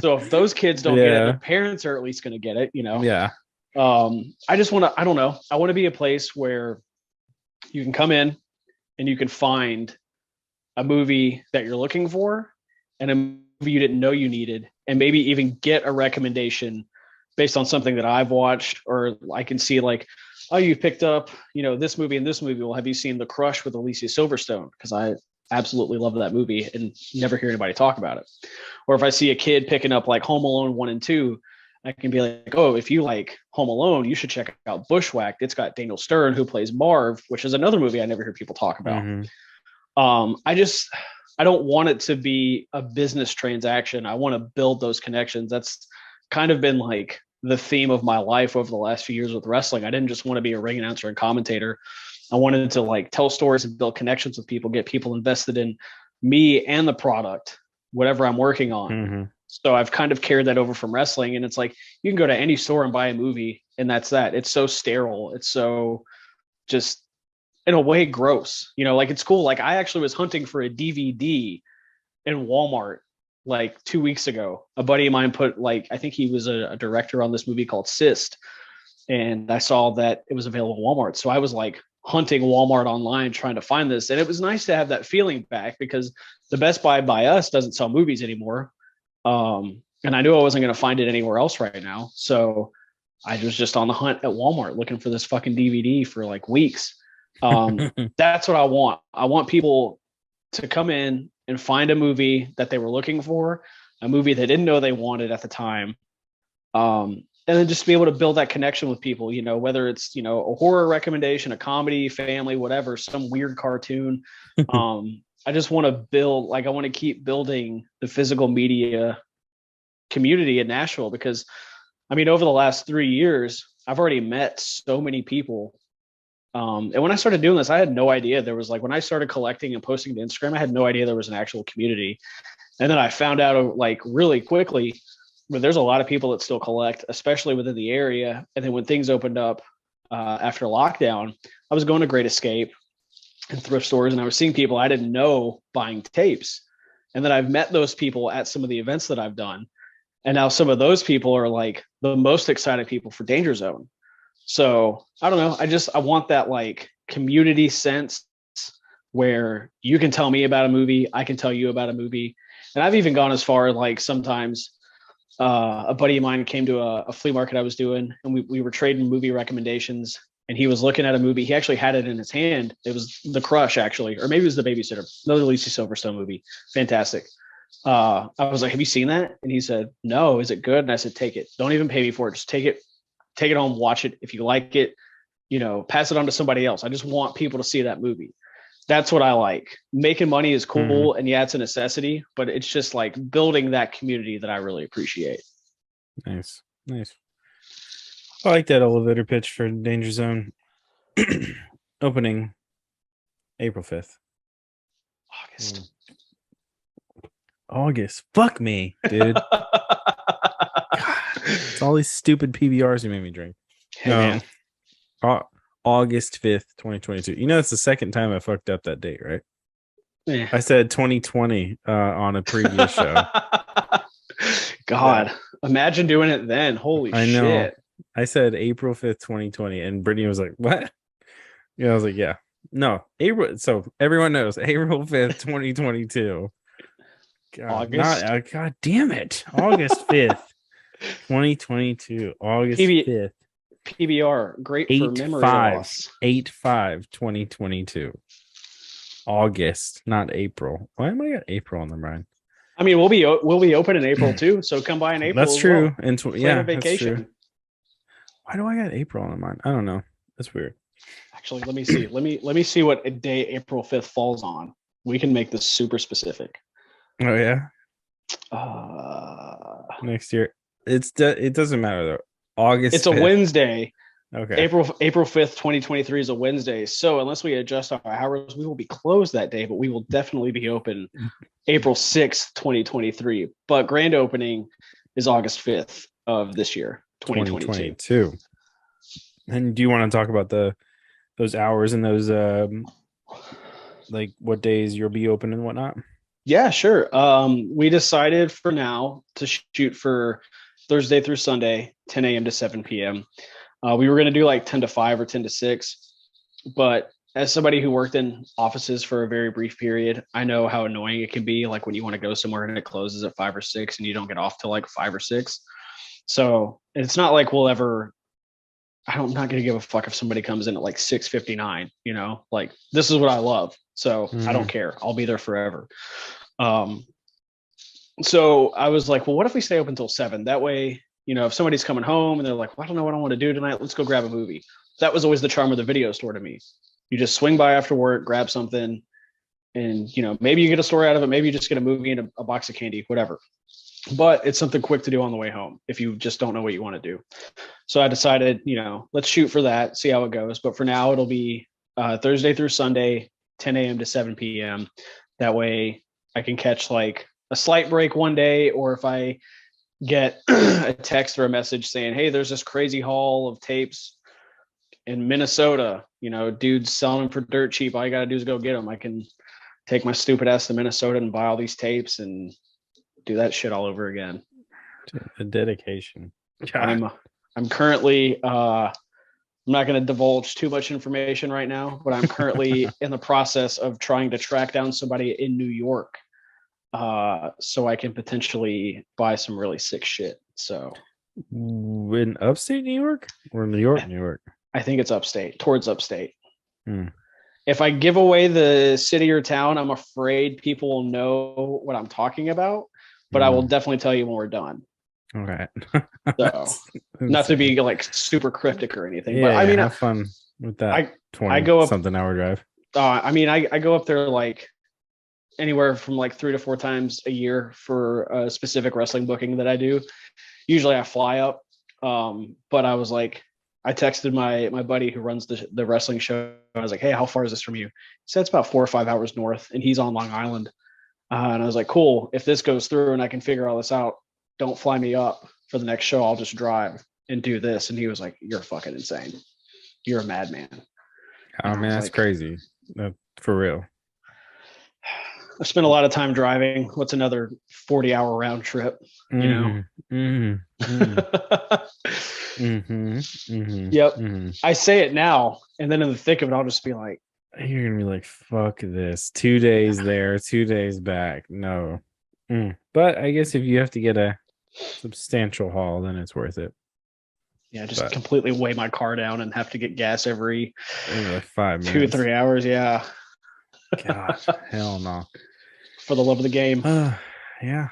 So if those kids don't get it, their parents are at least going to get it, you know? Yeah. I just want to, I don't know. I want to be a place where you can come in and you can find a movie that you're looking for and a movie you didn't know you needed, and maybe even get a recommendation based on something that I've watched, or I can see like, oh, you picked up, you know, this movie and this movie. Well, have you seen The Crush with Alicia Silverstone? Because I absolutely love that movie and never hear anybody talk about it. Or if I see a kid picking up like Home Alone 1 and 2, I can be like, oh, if you like Home Alone, you should check out Bushwhacked. It's got Daniel Stern, who plays Marv, which is another movie I never hear people talk about. I don't want it to be a business transaction. I want to build those connections. That's kind of been like the theme of my life over the last few years with wrestling. I didn't just want to be a ring announcer and commentator. I wanted to like tell stories and build connections with people, get people invested in me and the product, whatever I'm working on. So I've kind of carried that over from wrestling, and it's like, you can go to any store and buy a movie and that's that. It's so sterile. It's so just in a way gross, you know, like it's cool. Like I actually was hunting for a DVD in Walmart like 2 weeks ago. A buddy of mine put like, I think he was a director on this movie called Cyst, and I saw that it was available at Walmart. So I was like hunting Walmart online trying to find this, and it was nice to have that feeling back, because the Best Buy by us doesn't sell movies anymore. And I knew I wasn't going to find it anywhere else right now. So I was just on the hunt at Walmart looking for this fucking DVD for like weeks. That's what I want. I want people to come in and find a movie that they were looking for, a movie they didn't know they wanted at the time. And then just be able to build that connection with people, you know, whether it's, you know, a horror recommendation, a comedy, family, whatever, some weird cartoon. I just want to build, like, I want to keep building the physical media community in Nashville, because I mean, over the last 3 years, I've already met so many people. And when I started doing this, I had no idea there was, like, when I started collecting and posting to Instagram, I had no idea there was an actual community. And then I found out like really quickly, but there's a lot of people that still collect, especially within the area. And then when things opened up after lockdown, I was going to Great Escape and thrift stores, and I was seeing people I didn't know buying tapes. And then I've met those people at some of the events that I've done. And now some of those people are like the most excited people for Danger Zone. So I don't know. I want that like community sense where you can tell me about a movie, I can tell you about a movie. And I've even gone as far, like sometimes a buddy of mine came to a flea market I was doing, and we were trading movie recommendations, and he was looking at a movie. He actually had it in his hand. It was The Crush, actually, or maybe it was The Babysitter, another Alicia Silverstone movie. Fantastic. I was like, have you seen that? And he said, no. Is it good? And I said, take it. Don't even pay me for it. Just take it home, watch it. If you like it, you know, pass it on to somebody else. I just want people to see that movie. That's what I like. Making money is cool. And yeah, it's a necessity, but it's just like building that community that I really appreciate. Nice. I like that elevator pitch for Danger Zone. Opening April 5th. August. Fuck me, dude. God, it's all these stupid PBRs you made me drink. Hey, August 5th, 2022. You know, it's the second time I fucked up that date, right? Yeah. I said 2020 on a previous show. God, imagine doing it then. Holy shit. I know. I said April 5th, 2020, and Brittany was like, what? Yeah, I was like, yeah. No, April. So everyone knows April 5th, 2022. God, God damn it. August 5th, 2022. August 5th. PBR, great for memory loss. 8/5/2022. August, not April. Why am I got April on the mind? I mean, we'll be open in April too, so come by in April. That's true. Well. And yeah, vacation. That's true. Why do I got April on the mind? I don't know. That's weird. Actually, let me see. Let me see what day April 5th falls on. We can make this super specific. Oh yeah. Next year. It doesn't matter though. August. It's 5th. A Wednesday. Okay. April 5th, 2023 is a Wednesday. So unless we adjust our hours, we will be closed that day, but we will definitely be open April 6th, 2023. But grand opening is August 5th of this year, 2022. And do you want to talk about those hours and those like what days you'll be open and whatnot? Yeah, sure. We decided for now to shoot for Thursday through Sunday, 10 a.m. to 7 p.m. We were going to do like 10 to 5 or 10 to 6, but as somebody who worked in offices for a very brief period, I know how annoying it can be. Like when you want to go somewhere and it closes at 5 or 6 and you don't get off till like 5 or 6. So it's not like we'll ever, I'm not going to give a fuck if somebody comes in at like 6:59, like this is what I love. So I don't care. I'll be there forever. So I was like, well, what if we stay open until 7? That way, if somebody's coming home and they're like, well, I don't know what I want to do tonight, let's go grab a movie. That was always the charm of the video store to me. You just swing by after work, grab something, and maybe you get a story out of it, maybe you just get a movie and a box of candy, whatever. But it's something quick to do on the way home if you just don't know what you want to do. So I decided, let's shoot for that, see how it goes. But for now, it'll be Thursday through Sunday, 10 a.m. to 7 p.m. That way I can catch like a slight break one day, or if I get a text or a message saying, hey, there's this crazy haul of tapes in Minnesota, dudes selling them for dirt cheap. All you got to do is go get them. I can take my stupid ass to Minnesota and buy all these tapes and do that shit all over again. The dedication. I'm currently, I'm not going to divulge too much information right now, but I'm currently in the process of trying to track down somebody in New York, so I can potentially buy some really sick shit. So in upstate New York or New York, New York? I think it's upstate, towards upstate. If I give away the city or town, I'm afraid people will know what I'm talking about, but I will definitely tell you when we're done. Okay. So not to be like super cryptic or anything, yeah, but I mean, have fun with that. I go up something hour drive. I go up there like anywhere from like 3 to 4 times a year for a specific wrestling booking that I do. Usually I fly up. But I was like, I texted my buddy who runs the wrestling show. I was like, hey, how far is this from you? He said it's about 4 or 5 hours north, and he's on Long Island. And I was like, cool. If this goes through and I can figure all this out, don't fly me up for the next show. I'll just drive and do this. And he was like, you're fucking insane. You're a madman. Oh, man, that's crazy. For real. I spent a lot of time driving. What's another 40-hour round trip? Yep. I say it now, and then in the thick of it, I'll just be like, you're gonna be like, fuck this. 2 days there, 2 days back. No. But I guess if you have to get a substantial haul, then it's worth it. Yeah, just completely weigh my car down and have to get gas every like 5 minutes. 2 or 3 hours. Yeah. God, hell no. For the love of the game. Yeah.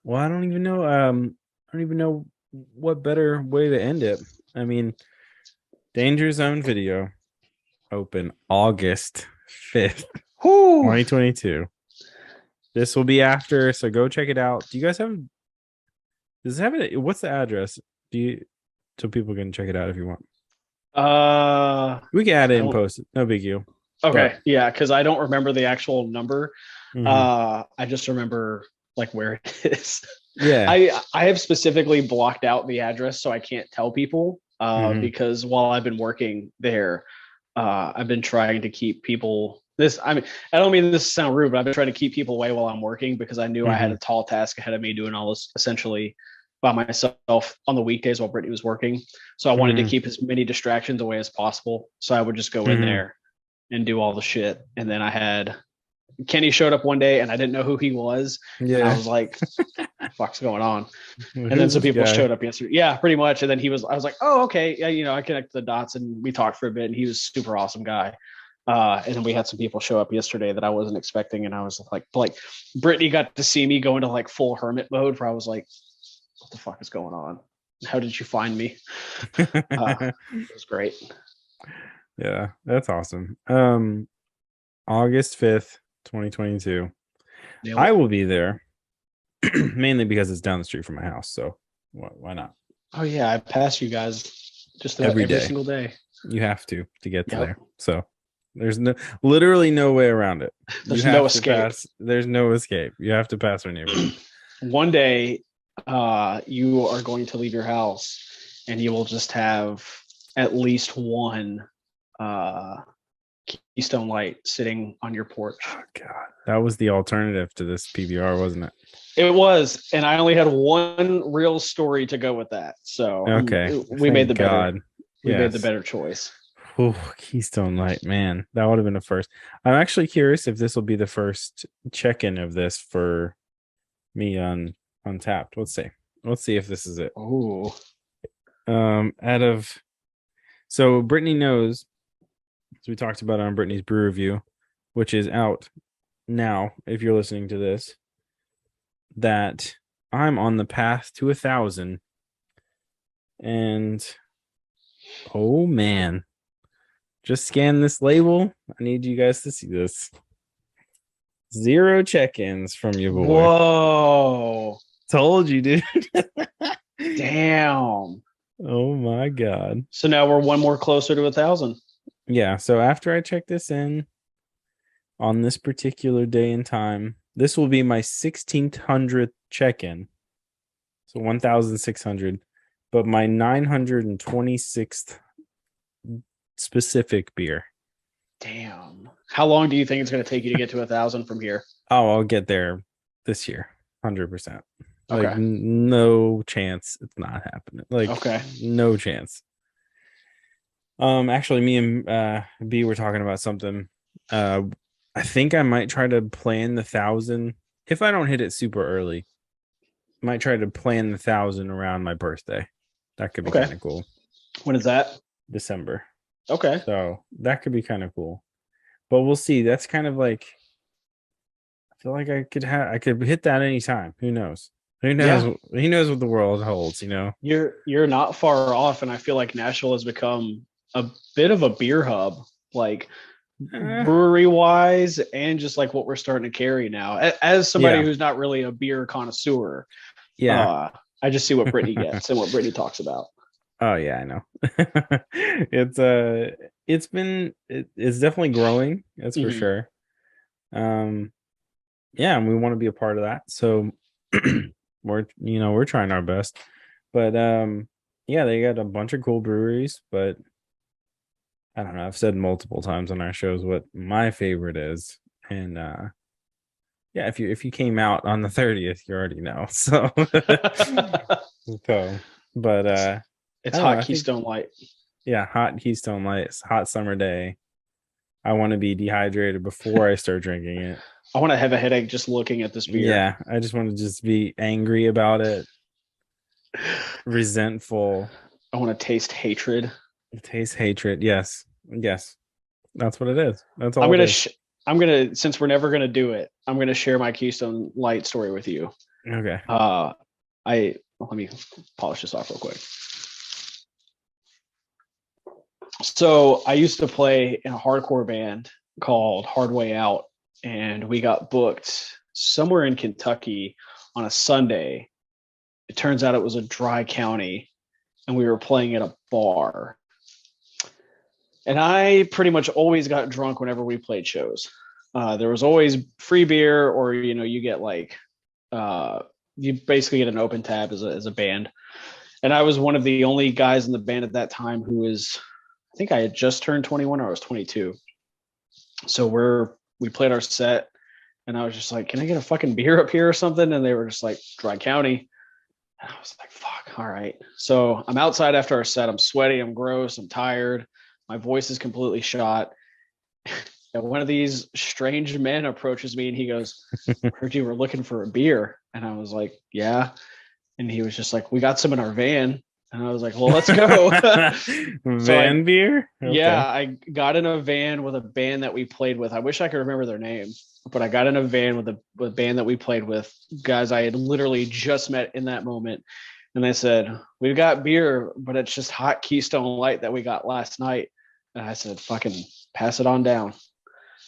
Well, I don't even know what better way to end it. I mean, Danger Zone video open August 5th, 2022. This will be after, so go check it out. Do you guys have? Does it have it? What's the address? So people can check it out if you want. We can add it and post it. No big deal. Okay, yeah, because I don't remember the actual number. I just remember like where it is. Yeah, I have specifically blocked out the address so I can't tell people because while I've been working there, I've been trying to keep people. I don't mean this to sound rude, but I've been trying to keep people away while I'm working because I knew I had a tall task ahead of me doing all this essentially by myself on the weekdays while Brittany was working. So I wanted to keep as many distractions away as possible. So I would just go in there and do all the shit. And then I had Kenny showed up one day and I didn't know who he was. Yeah. And I was like, fuck's going on? And then some people showed up yesterday. Yeah, pretty much. And then I was like, oh, okay. Yeah, I connected the dots and we talked for a bit and he was a super awesome guy. And then we had some people show up yesterday that I wasn't expecting. And I was like Brittany got to see me go into like full hermit mode where I was like, what the fuck is going on? How did you find me? It was great. Yeah, that's awesome. August 5th, 2022. Yep. I will be there mainly because it's down the street from my house. So why not? Oh yeah, I pass you guys just every single day. You have to get to there. So there's literally no way around it. There's no escape. There's no escape. You have to pass our neighborhood. One day, you are going to leave your house and you will just have at least one Keystone Light sitting on your porch. Oh God, that was the alternative to this PBR, wasn't it? It was, and I only had one real story to go with that. So Okay, we made the God. better. We made the better choice. Oh, Keystone Light, man, that would have been a first. I'm actually curious if this will be the first check-in of this for me on Untapped. Let's see. Let's see if this is it. Oh, Out of so Brittany knows, as we talked about on Brittany's brew review, which is out now. If you're listening to this, that I'm on the path to 1,000, and oh man. Just scan this label. I need you guys to see this. 0 check-ins from your boy. Whoa. Told you, dude. Damn. Oh my God. So now we're one more closer to 1,000. Yeah. So after I check this in on this particular day and time, this will be my 1,600th check-in. So 1,600, but my 926th specific beer. Damn. How long do you think it's going to take you to get to 1,000 from here? Oh, I'll get there this year, 100%. Okay. Like no chance it's not happening. Like okay, no chance. Actually, me and B were talking about something. I think I might try to plan the 1,000 if I don't hit it super early. I might try to plan the 1,000 around my birthday. That could be kind of cool. When is that? December. Okay. So that could be kind of cool. But we'll see. That's kind of like I feel like I could hit that anytime. Who knows? Who knows? Yeah. Who knows what the world holds, you know? You're not far off, and I feel like Nashville has become a bit of a beer hub, like brewery wise, and just like what we're starting to carry now. As somebody who's not really a beer connoisseur, I just see what Brittany gets and what Brittany talks about. Oh yeah, I know. It's definitely growing, that's for sure. Yeah, and we want to be a part of that. So we're trying our best. But yeah, they got a bunch of cool breweries, but I don't know. I've said multiple times on our shows what my favorite is. And yeah, if you came out on the 30th, you already know. So but it's hot Keystone Light. Yeah, hot Keystone Light. It's a hot summer day. I want to be dehydrated before I start drinking it. I want to have a headache just looking at this beer. Yeah, I just want to just be angry about it. Resentful. I want to taste hatred. Taste hatred. Yes. That's what it is. That's all. I'm gonna since we're never gonna do it, I'm gonna share my Keystone Light story with you. Okay. Let me polish this off real quick. So I used to play in a hardcore band called Hard Way Out, and we got booked somewhere in Kentucky on a Sunday. It turns out it was a dry county, and we were playing at a bar. And I pretty much always got drunk whenever we played shows. There was always free beer, or you get like you basically get an open tab as a band. And I was one of the only guys in the band at that time who was, I think I had just turned 21 or I was 22. So we played our set, and I was just like, can I get a fucking beer up here or something? And they were just like, Dry County. And I was like, fuck, all right. So I'm outside after our set. I'm sweaty. I'm gross. I'm tired. My voice is completely shot. And one of these strange men approaches me and he goes, heard you were looking for a beer. And I was like, yeah. And he was just like, we got some in our van. And I was like, well, let's go. Beer? Okay. Yeah, I got in a van with a band that we played with. I wish I could remember their name, but I got in a van with a band that we played with, guys I had literally just met in that moment. And they said, we've got beer, but it's just hot Keystone Light that we got last night. And I said, fucking pass it on down.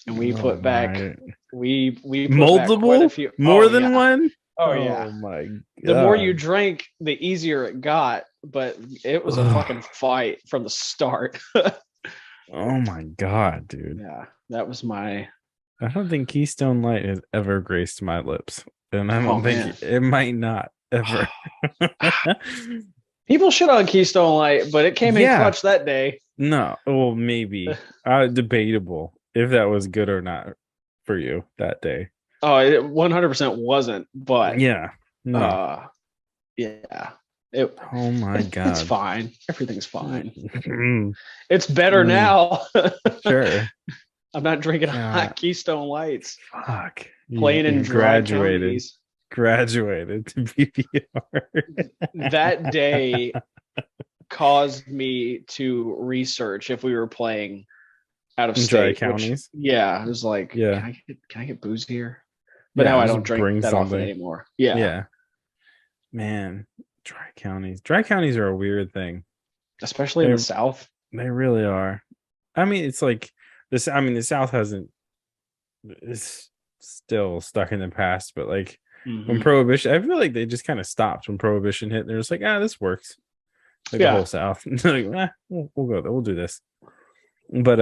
And we put back, we put multiple, back quite a few. More than one. Oh yeah. Oh my God. The more you drank, the easier it got, but it was a fucking fight from the start. Oh my God, dude. Yeah, that was my. I don't think Keystone Light has ever graced my lips, and I don't think it might not ever. People shit on Keystone Light, but it came in clutch that day. No, well, maybe. Debatable if that was good or not for you that day. Oh, it 100% wasn't, but Yeah. No. uh yeah. It Oh my it's God. fine. Everything's fine. Mm, It's better mm, now. sure. I'm not drinking God. hot Keystone Lights, Fuck. playing in You dry graduated. counties. Graduated to PPR. That day caused me to research if we were playing out of In dry state, which counties. yeah, I was like, Yeah. can I get booze here? But now Yeah. I Just don't drink bring that often something. anymore. Yeah. Yeah. Man. Dry counties. Dry counties are a weird thing. Especially in They the South. they really are. I mean, it's like this. I mean, the South hasn't. It's still stuck in the past, but like when Mm-hmm. Prohibition, I feel like they just kind of stopped when Prohibition hit. They're just like, this works. Like the Yeah. whole South. Like, we'll go there. We'll do this. But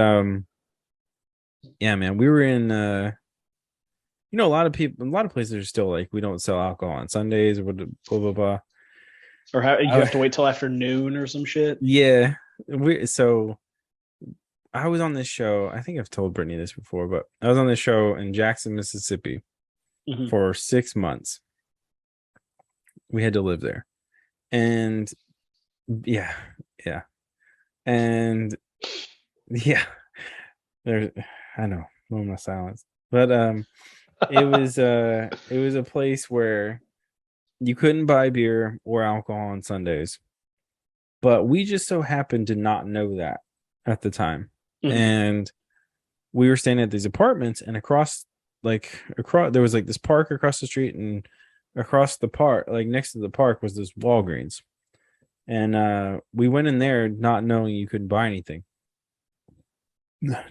yeah, man, we were in a lot of people, a lot of places are still like, we don't sell alcohol on Sundays or blah blah blah. Or you Uh, have to wait till after noon or some shit. yeah, so I was on this show. I think I've told Brittany this before, but I was on this show in Jackson, Mississippi Mm-hmm. for 6 months. We had to live there, and yeah, yeah, and yeah. There's, I know, moment of silence, but it was a place where you couldn't buy beer or alcohol on Sundays, but we just so happened to not know that at the time, Mm-hmm. and we were staying at these apartments, and across there was like this park across the street, and across the park, like next to the park, was this Walgreens, and we went in there not knowing you couldn't buy anything.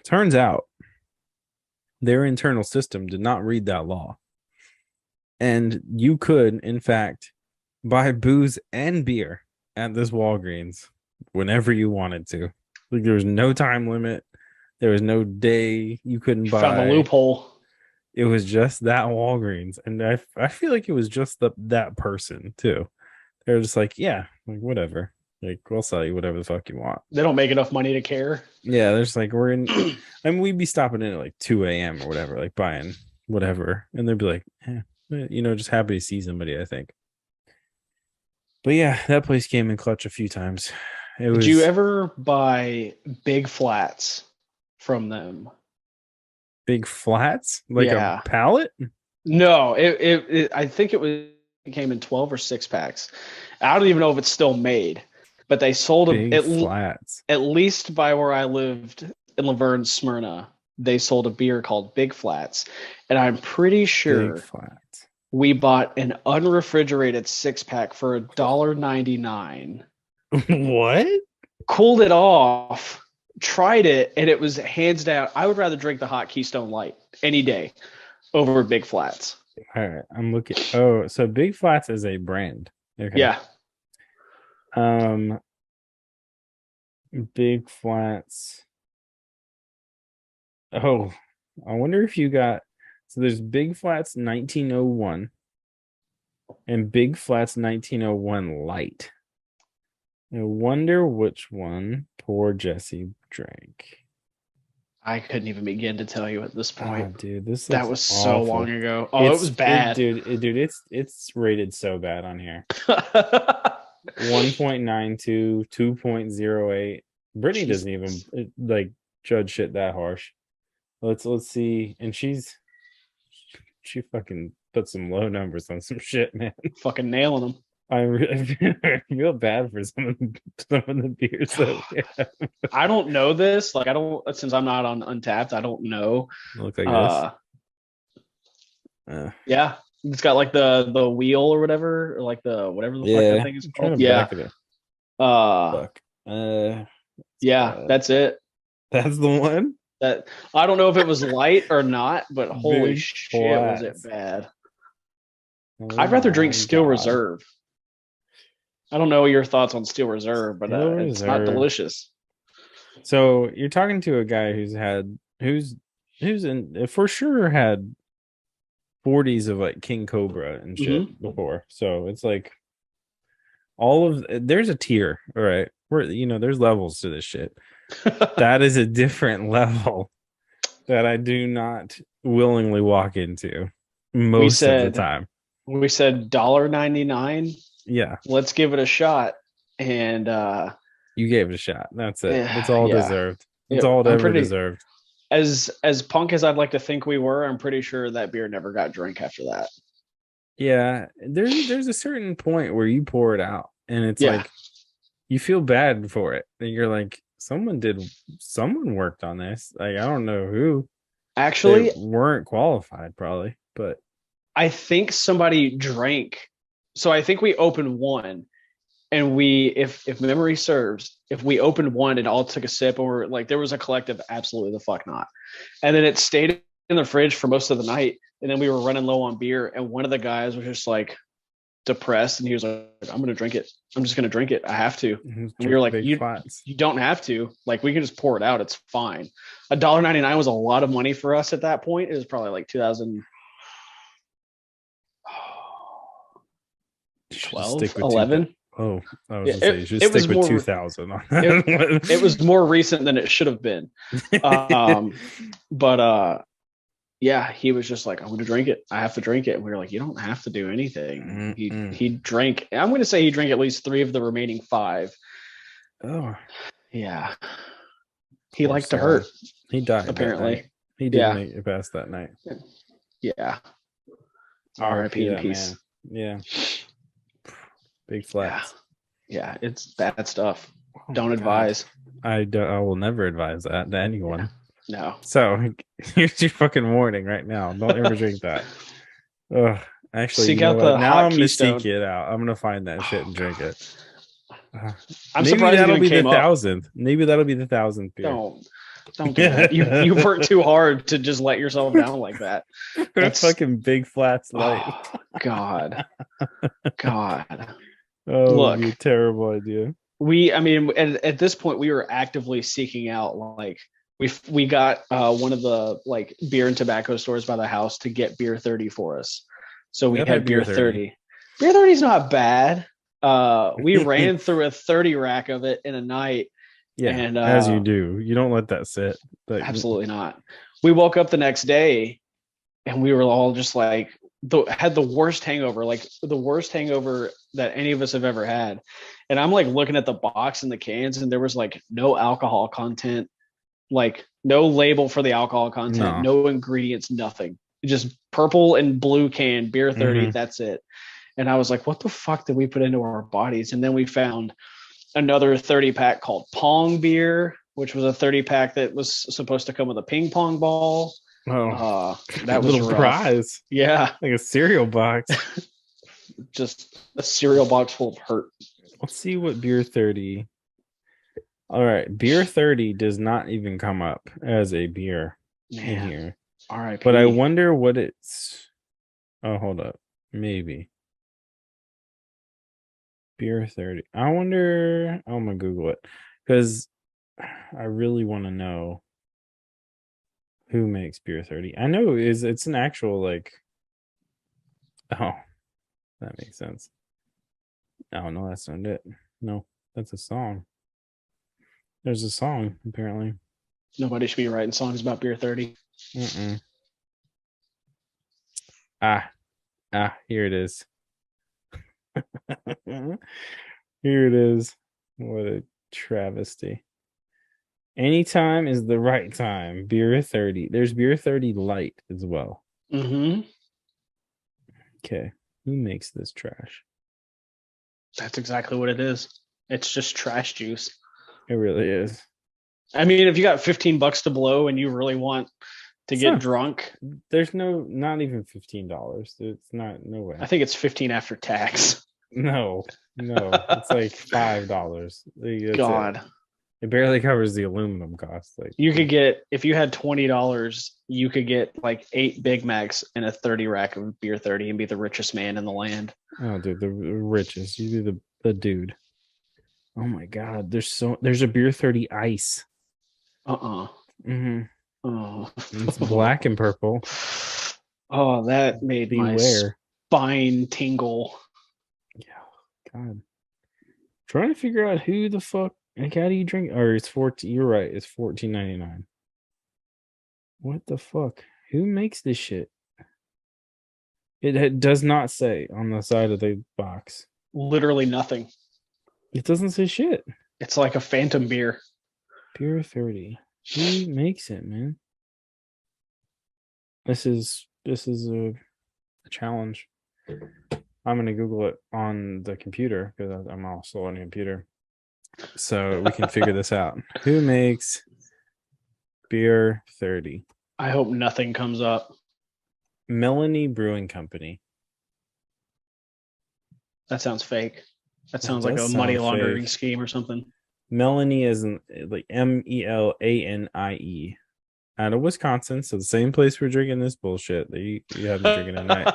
Turns out their internal system did not read that law, and you could in fact buy booze and beer at this Walgreens whenever you wanted to. Like, there was no time limit, there was no day you couldn't Found the buy. loophole. It was just that Walgreens, and I feel like it was just that person too. They're just like, yeah, like whatever, like we'll sell you whatever the fuck you want. They don't make enough money to care. Yeah, there's like, we're in. I mean, we'd be stopping in at like 2 a.m. or whatever, like buying whatever, and they'd be like, just happy to see somebody, I think. But yeah, that place came in clutch a few times. Did you ever buy big flats from them? Big flats, like Yeah. a pallet. No, I think it came in 12 or 6 packs. I don't even know if it's still made, but they sold Big flats. At least by where I lived in Laverne, Smyrna. They sold a beer called Big Flats, and I'm pretty sure Big flats. we bought an unrefrigerated 6-pack for $1.99. What? Cooled it off, tried it, and it was hands down. I would rather drink the hot Keystone Light any day over Big Flats. All right, I'm looking. Oh, so Big Flats is a brand. Okay. Yeah. Big Flats. Oh, I wonder if you got. So there's Big Flats 1901 and Big Flats 1901 Light. I wonder which one poor Jesse drank. I couldn't even begin to tell you at this point. Dude, that was awful. so long ago. Oh, it was bad. Dude, it's rated so bad on here. 1.92, 2.08. Brittany doesn't even like judge shit that harsh. Let's see. And she fucking put some low numbers on some shit, man. Fucking nailing them. I feel bad for some of the beers that we have. I don't know this. Like, I don't, since I'm not on Untapped, I don't know. Look like this. Yeah. It's got like the wheel or whatever, or like the whatever the fuck that thing is called. Yeah. Yeah, that's it. That's the one. That I don't know if it was light or not, but holy shit, was it bad. I'd rather drink Steel Reserve. I don't know your thoughts on Steel Reserve, but it's not delicious. So you're talking to a guy who's for sure had 40s of like King Cobra and shit before. So it's like there's a tier, all right, where there's levels to this shit. That is a different level that I do not willingly walk into most of the time. We said $1.99. Yeah. Let's give it a shot. And you gave it a shot. That's it. Yeah, It's all yeah. deserved. It's all it I'm ever pretty deserved. as punk as I'd like to think we were. I'm pretty sure that beer never got drank after that. Yeah, there's a certain point where you pour it out, and it's like you feel bad for it, and you're like, someone worked on this. Like, I don't know who. Actually, they weren't qualified, probably, but I think somebody drank. So I think we opened one, and if memory serves, if we opened one and all took a sip, or like there was a collective, absolutely the fuck not, and then it stayed in the fridge for most of the night, and then we were running low on beer, and one of the guys was just like depressed, and he was like, I'm gonna drink it. I'm just gonna drink it. I have to. And we were like, you don't have to. Like, we can just pour it out. It's fine. $1.99 was a lot of money for us at that point. It was probably like 2012, 11. Oh, I was gonna say you should stick with 2000 on that. It was more recent than it should have been. But yeah, he was just like, I'm going to drink it. I have to drink it. And we were like, you don't have to do anything. He drank. I'm going to say he drank at least 3 of the remaining 5. Oh, yeah. He liked to hurt. He died. Apparently. He didn't make it past that night. Yeah. R.I.P. in peace. Yeah. Big flats. Yeah, it's bad stuff. Don't advise. I will never advise that to anyone. Yeah. No. So here's your fucking warning right now. Don't ever drink that. Ugh. Actually, seek out the now I'm gonna Keystone. seek it out. I'm gonna find that shit and drink it. I'm surprised that'll be the 1,000th. Maybe that'll be the 1,000th beer. Don't do that. You worked too hard to just let yourself down like that. That's fucking Big Flats light. Oh, God. Oh, look, you terrible idea. At this point, we were actively seeking out, like, we got one of the like beer and tobacco stores by the house to get beer 30 for us. So we had beer 30. Beer 30 is not bad. We ran through a 30 rack of it in a night. Yeah, and as you do. You don't let that sit. Absolutely not. We woke up the next day and we were all just like, had the worst hangover, like the worst hangover that any of us have ever had. And I'm like looking at the box and the cans, and there was like no alcohol content, like no label for the alcohol content, no ingredients, nothing. Just purple and blue can, beer 30, that's it. And I was like, what the fuck did we put into our bodies? And then we found another 30 pack called Pong Beer, which was a 30 pack that was supposed to come with a ping pong ball. Oh, that was a little prize. Yeah. Like a cereal box. Just a cereal box full of hurt. Let's see what beer 30. All right. Beer 30 does not even come up as a beer in here. All right. But I wonder what it's. Oh, hold up. Maybe. Beer 30. I wonder. I'm going to Google it because I really want to know who makes beer 30. I know it's an actual like. Oh, that makes sense. Oh, no, that's not it. No, that's a song. There's a song, apparently. Nobody should be writing songs about beer 30. Here it is. Here it is. What a travesty. Anytime is the right time. Beer 30. There's beer 30 light as well. Okay. Who makes this trash? That's exactly what it is. It's just trash juice. It really is. I mean, if you got $15 to blow and you really want to get drunk, there's not even $15. It's not, no way. I think it's 15 after tax. No, it's like $5. God, it barely covers the aluminum cost. Like, you could get, if you had $20, you could get like 8 Big Macs and a 30 rack of beer 30 and be the richest man in the land. Oh, dude, the richest. You be the dude. Oh my God, there's a beer 30 ice. Oh, it's black and purple. Oh, that made my spine tingle. Yeah, God. Trying to figure out who the fuck Like, how do you drink? Or it's 14. You're right. It's 14.99. What the fuck? Who makes this shit? It does not say on the side of the box. Literally nothing. It doesn't say shit. It's like a phantom beer. Beer 30. Who makes it, man? This is a challenge. I'm gonna Google it on the computer because I'm also on a computer, so we can figure this out. Who makes beer 30? I hope nothing comes up. Melanie Brewing Company. That sounds fake. That It sounds like a does money sound laundering fake. scheme or something. Melanie is like Melanie out of Wisconsin, so the same place we're drinking this bullshit that you have me drinking tonight.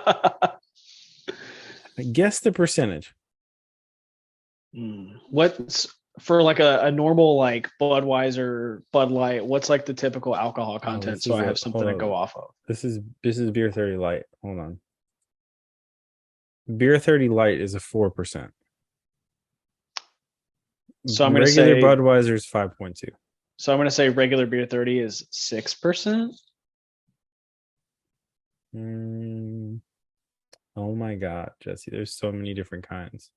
Guess the percentage. What's for like a normal like Budweiser, Bud Light? What's like the typical alcohol content? So I have something to go off of. This is beer 30 light. Hold on. Beer 30 light is a 4%. So I'm going to regular say Budweiser is 5.2. So I'm going to say regular beer 30 is 6%. Oh my god, Jesse! There's so many different kinds.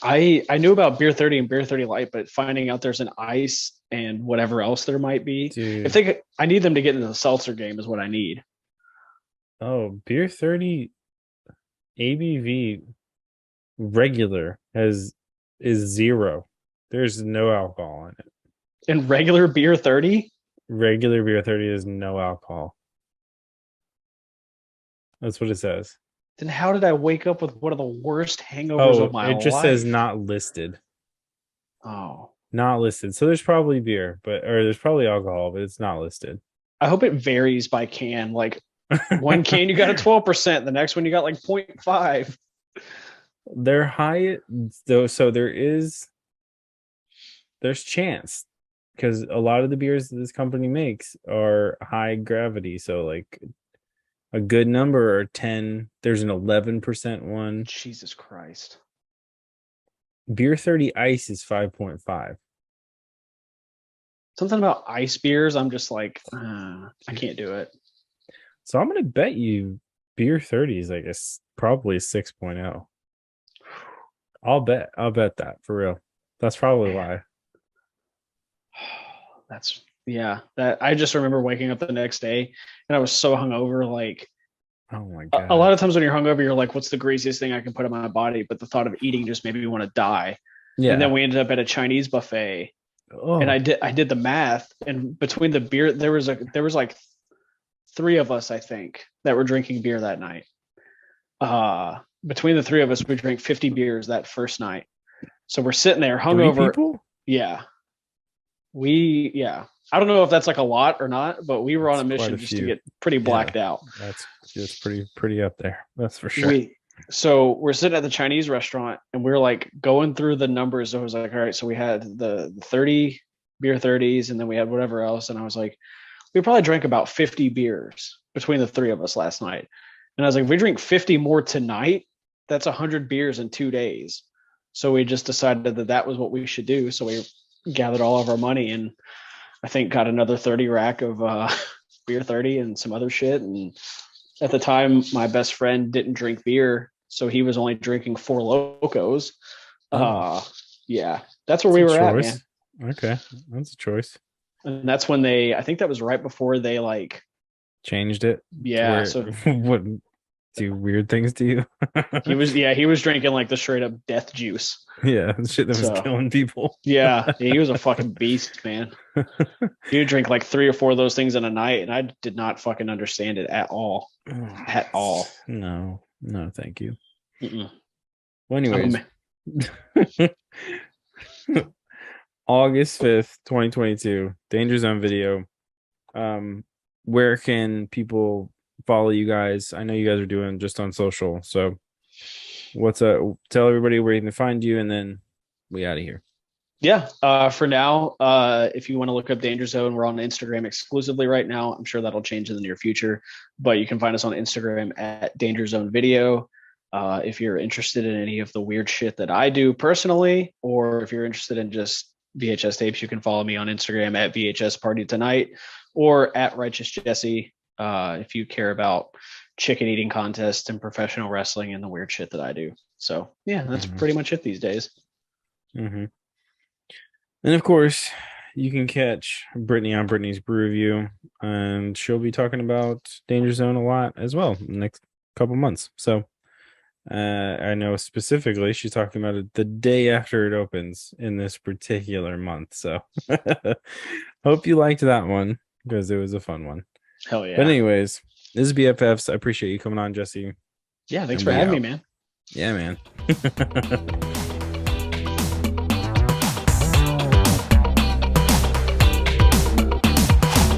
I knew about beer 30 and beer 30 light, but finding out there's an ice and whatever else there might be. Dude. If they could, I need them to get into the seltzer game is what I need. Oh, beer 30 ABV regular is 0. There's no alcohol in it. And regular beer 30? Regular beer 30 is no alcohol. That's what it says. Then how did I wake up with one of the worst hangovers of my life? It just says not listed. Oh. Not listed. So there's probably beer, or there's probably alcohol, but it's not listed. I hope it varies by can. Like one can you got a 12%, the next one you got like 0.5. They're high though, so there's chance because a lot of the beers that this company makes are high gravity. So like a good number are 10. There's an 11% one. Jesus Christ. Beer 30 ice is 5.5. Something about ice beers, I'm just like, I can't do it. So I'm gonna bet you beer 30 is like probably a 6.0. I'll bet that for real. That's probably why. That I just remember waking up the next day and I was so hungover. Like, oh my god, a lot of times when you're hungover, you're like, what's the greasiest thing I can put in my body? But the thought of eating just made me want to die. Yeah. And then we ended up at a Chinese buffet. Oh. And I did the math, and between the beer, there was like 3 of us, I think, that were drinking beer that night. Between the 3 of us, we drank 50 beers that first night. So we're sitting there hungover. 3 people? Yeah. I don't know if that's like a lot or not, but we were on a mission just to get pretty blacked out. That's just pretty up there. That's for sure. So we're sitting at the Chinese restaurant and we're like going through the numbers. So I was like, all right, so we had the 30 beer 30s and then we had whatever else. And I was like, we probably drank about 50 beers between the 3 of us last night. And I was like, if we drink 50 more tonight, that's 100 beers in 2 days. So we just decided that was what we should do. So we gathered all of our money and I think got another 30 rack of beer 30 and some other shit. And at the time, my best friend didn't drink beer, so he was only drinking 4 Locos. Yeah, that's where we were at, man. Okay, that's a choice. And that's when I think that was right before they like changed it. Yeah, so wouldn't do weird things to you. he was drinking like the straight up death juice. Yeah, shit that was killing people. Yeah, he was a fucking beast, man. He would drink like 3 or 4 of those things in a night, and I did not fucking understand it at all. At all. No, thank you. Mm-mm. Well, anyways, August 5th, 2022, Danger Zone video. Where can people follow you guys? I know you guys are doing just on social, so what's up? Tell everybody where you can find you, and then we out of here. Yeah. For now, if you want to look up Danger Zone, we're on Instagram exclusively right now. I'm sure that'll change in the near future, but you can find us on Instagram at Danger Zone Video. If you're interested in any of the weird shit that I do personally, or if you're interested in just VHS tapes, you can follow me on Instagram at VHS Party Tonight or at Righteous Jesse. If you care about chicken eating contests and professional wrestling and the weird shit that I do. So yeah, that's pretty much it these days. And of course, you can catch Brittany on Brittany's Brew Review, and she'll be talking about Danger Zone a lot as well in the next couple months. So I know specifically she's talking about it the day after it opens in this particular month. So hope you liked that one because it was a fun one. Hell yeah. But anyways, this is BFFs. I appreciate you coming on, Jesse. Yeah, thanks for having me, man. Yeah, man.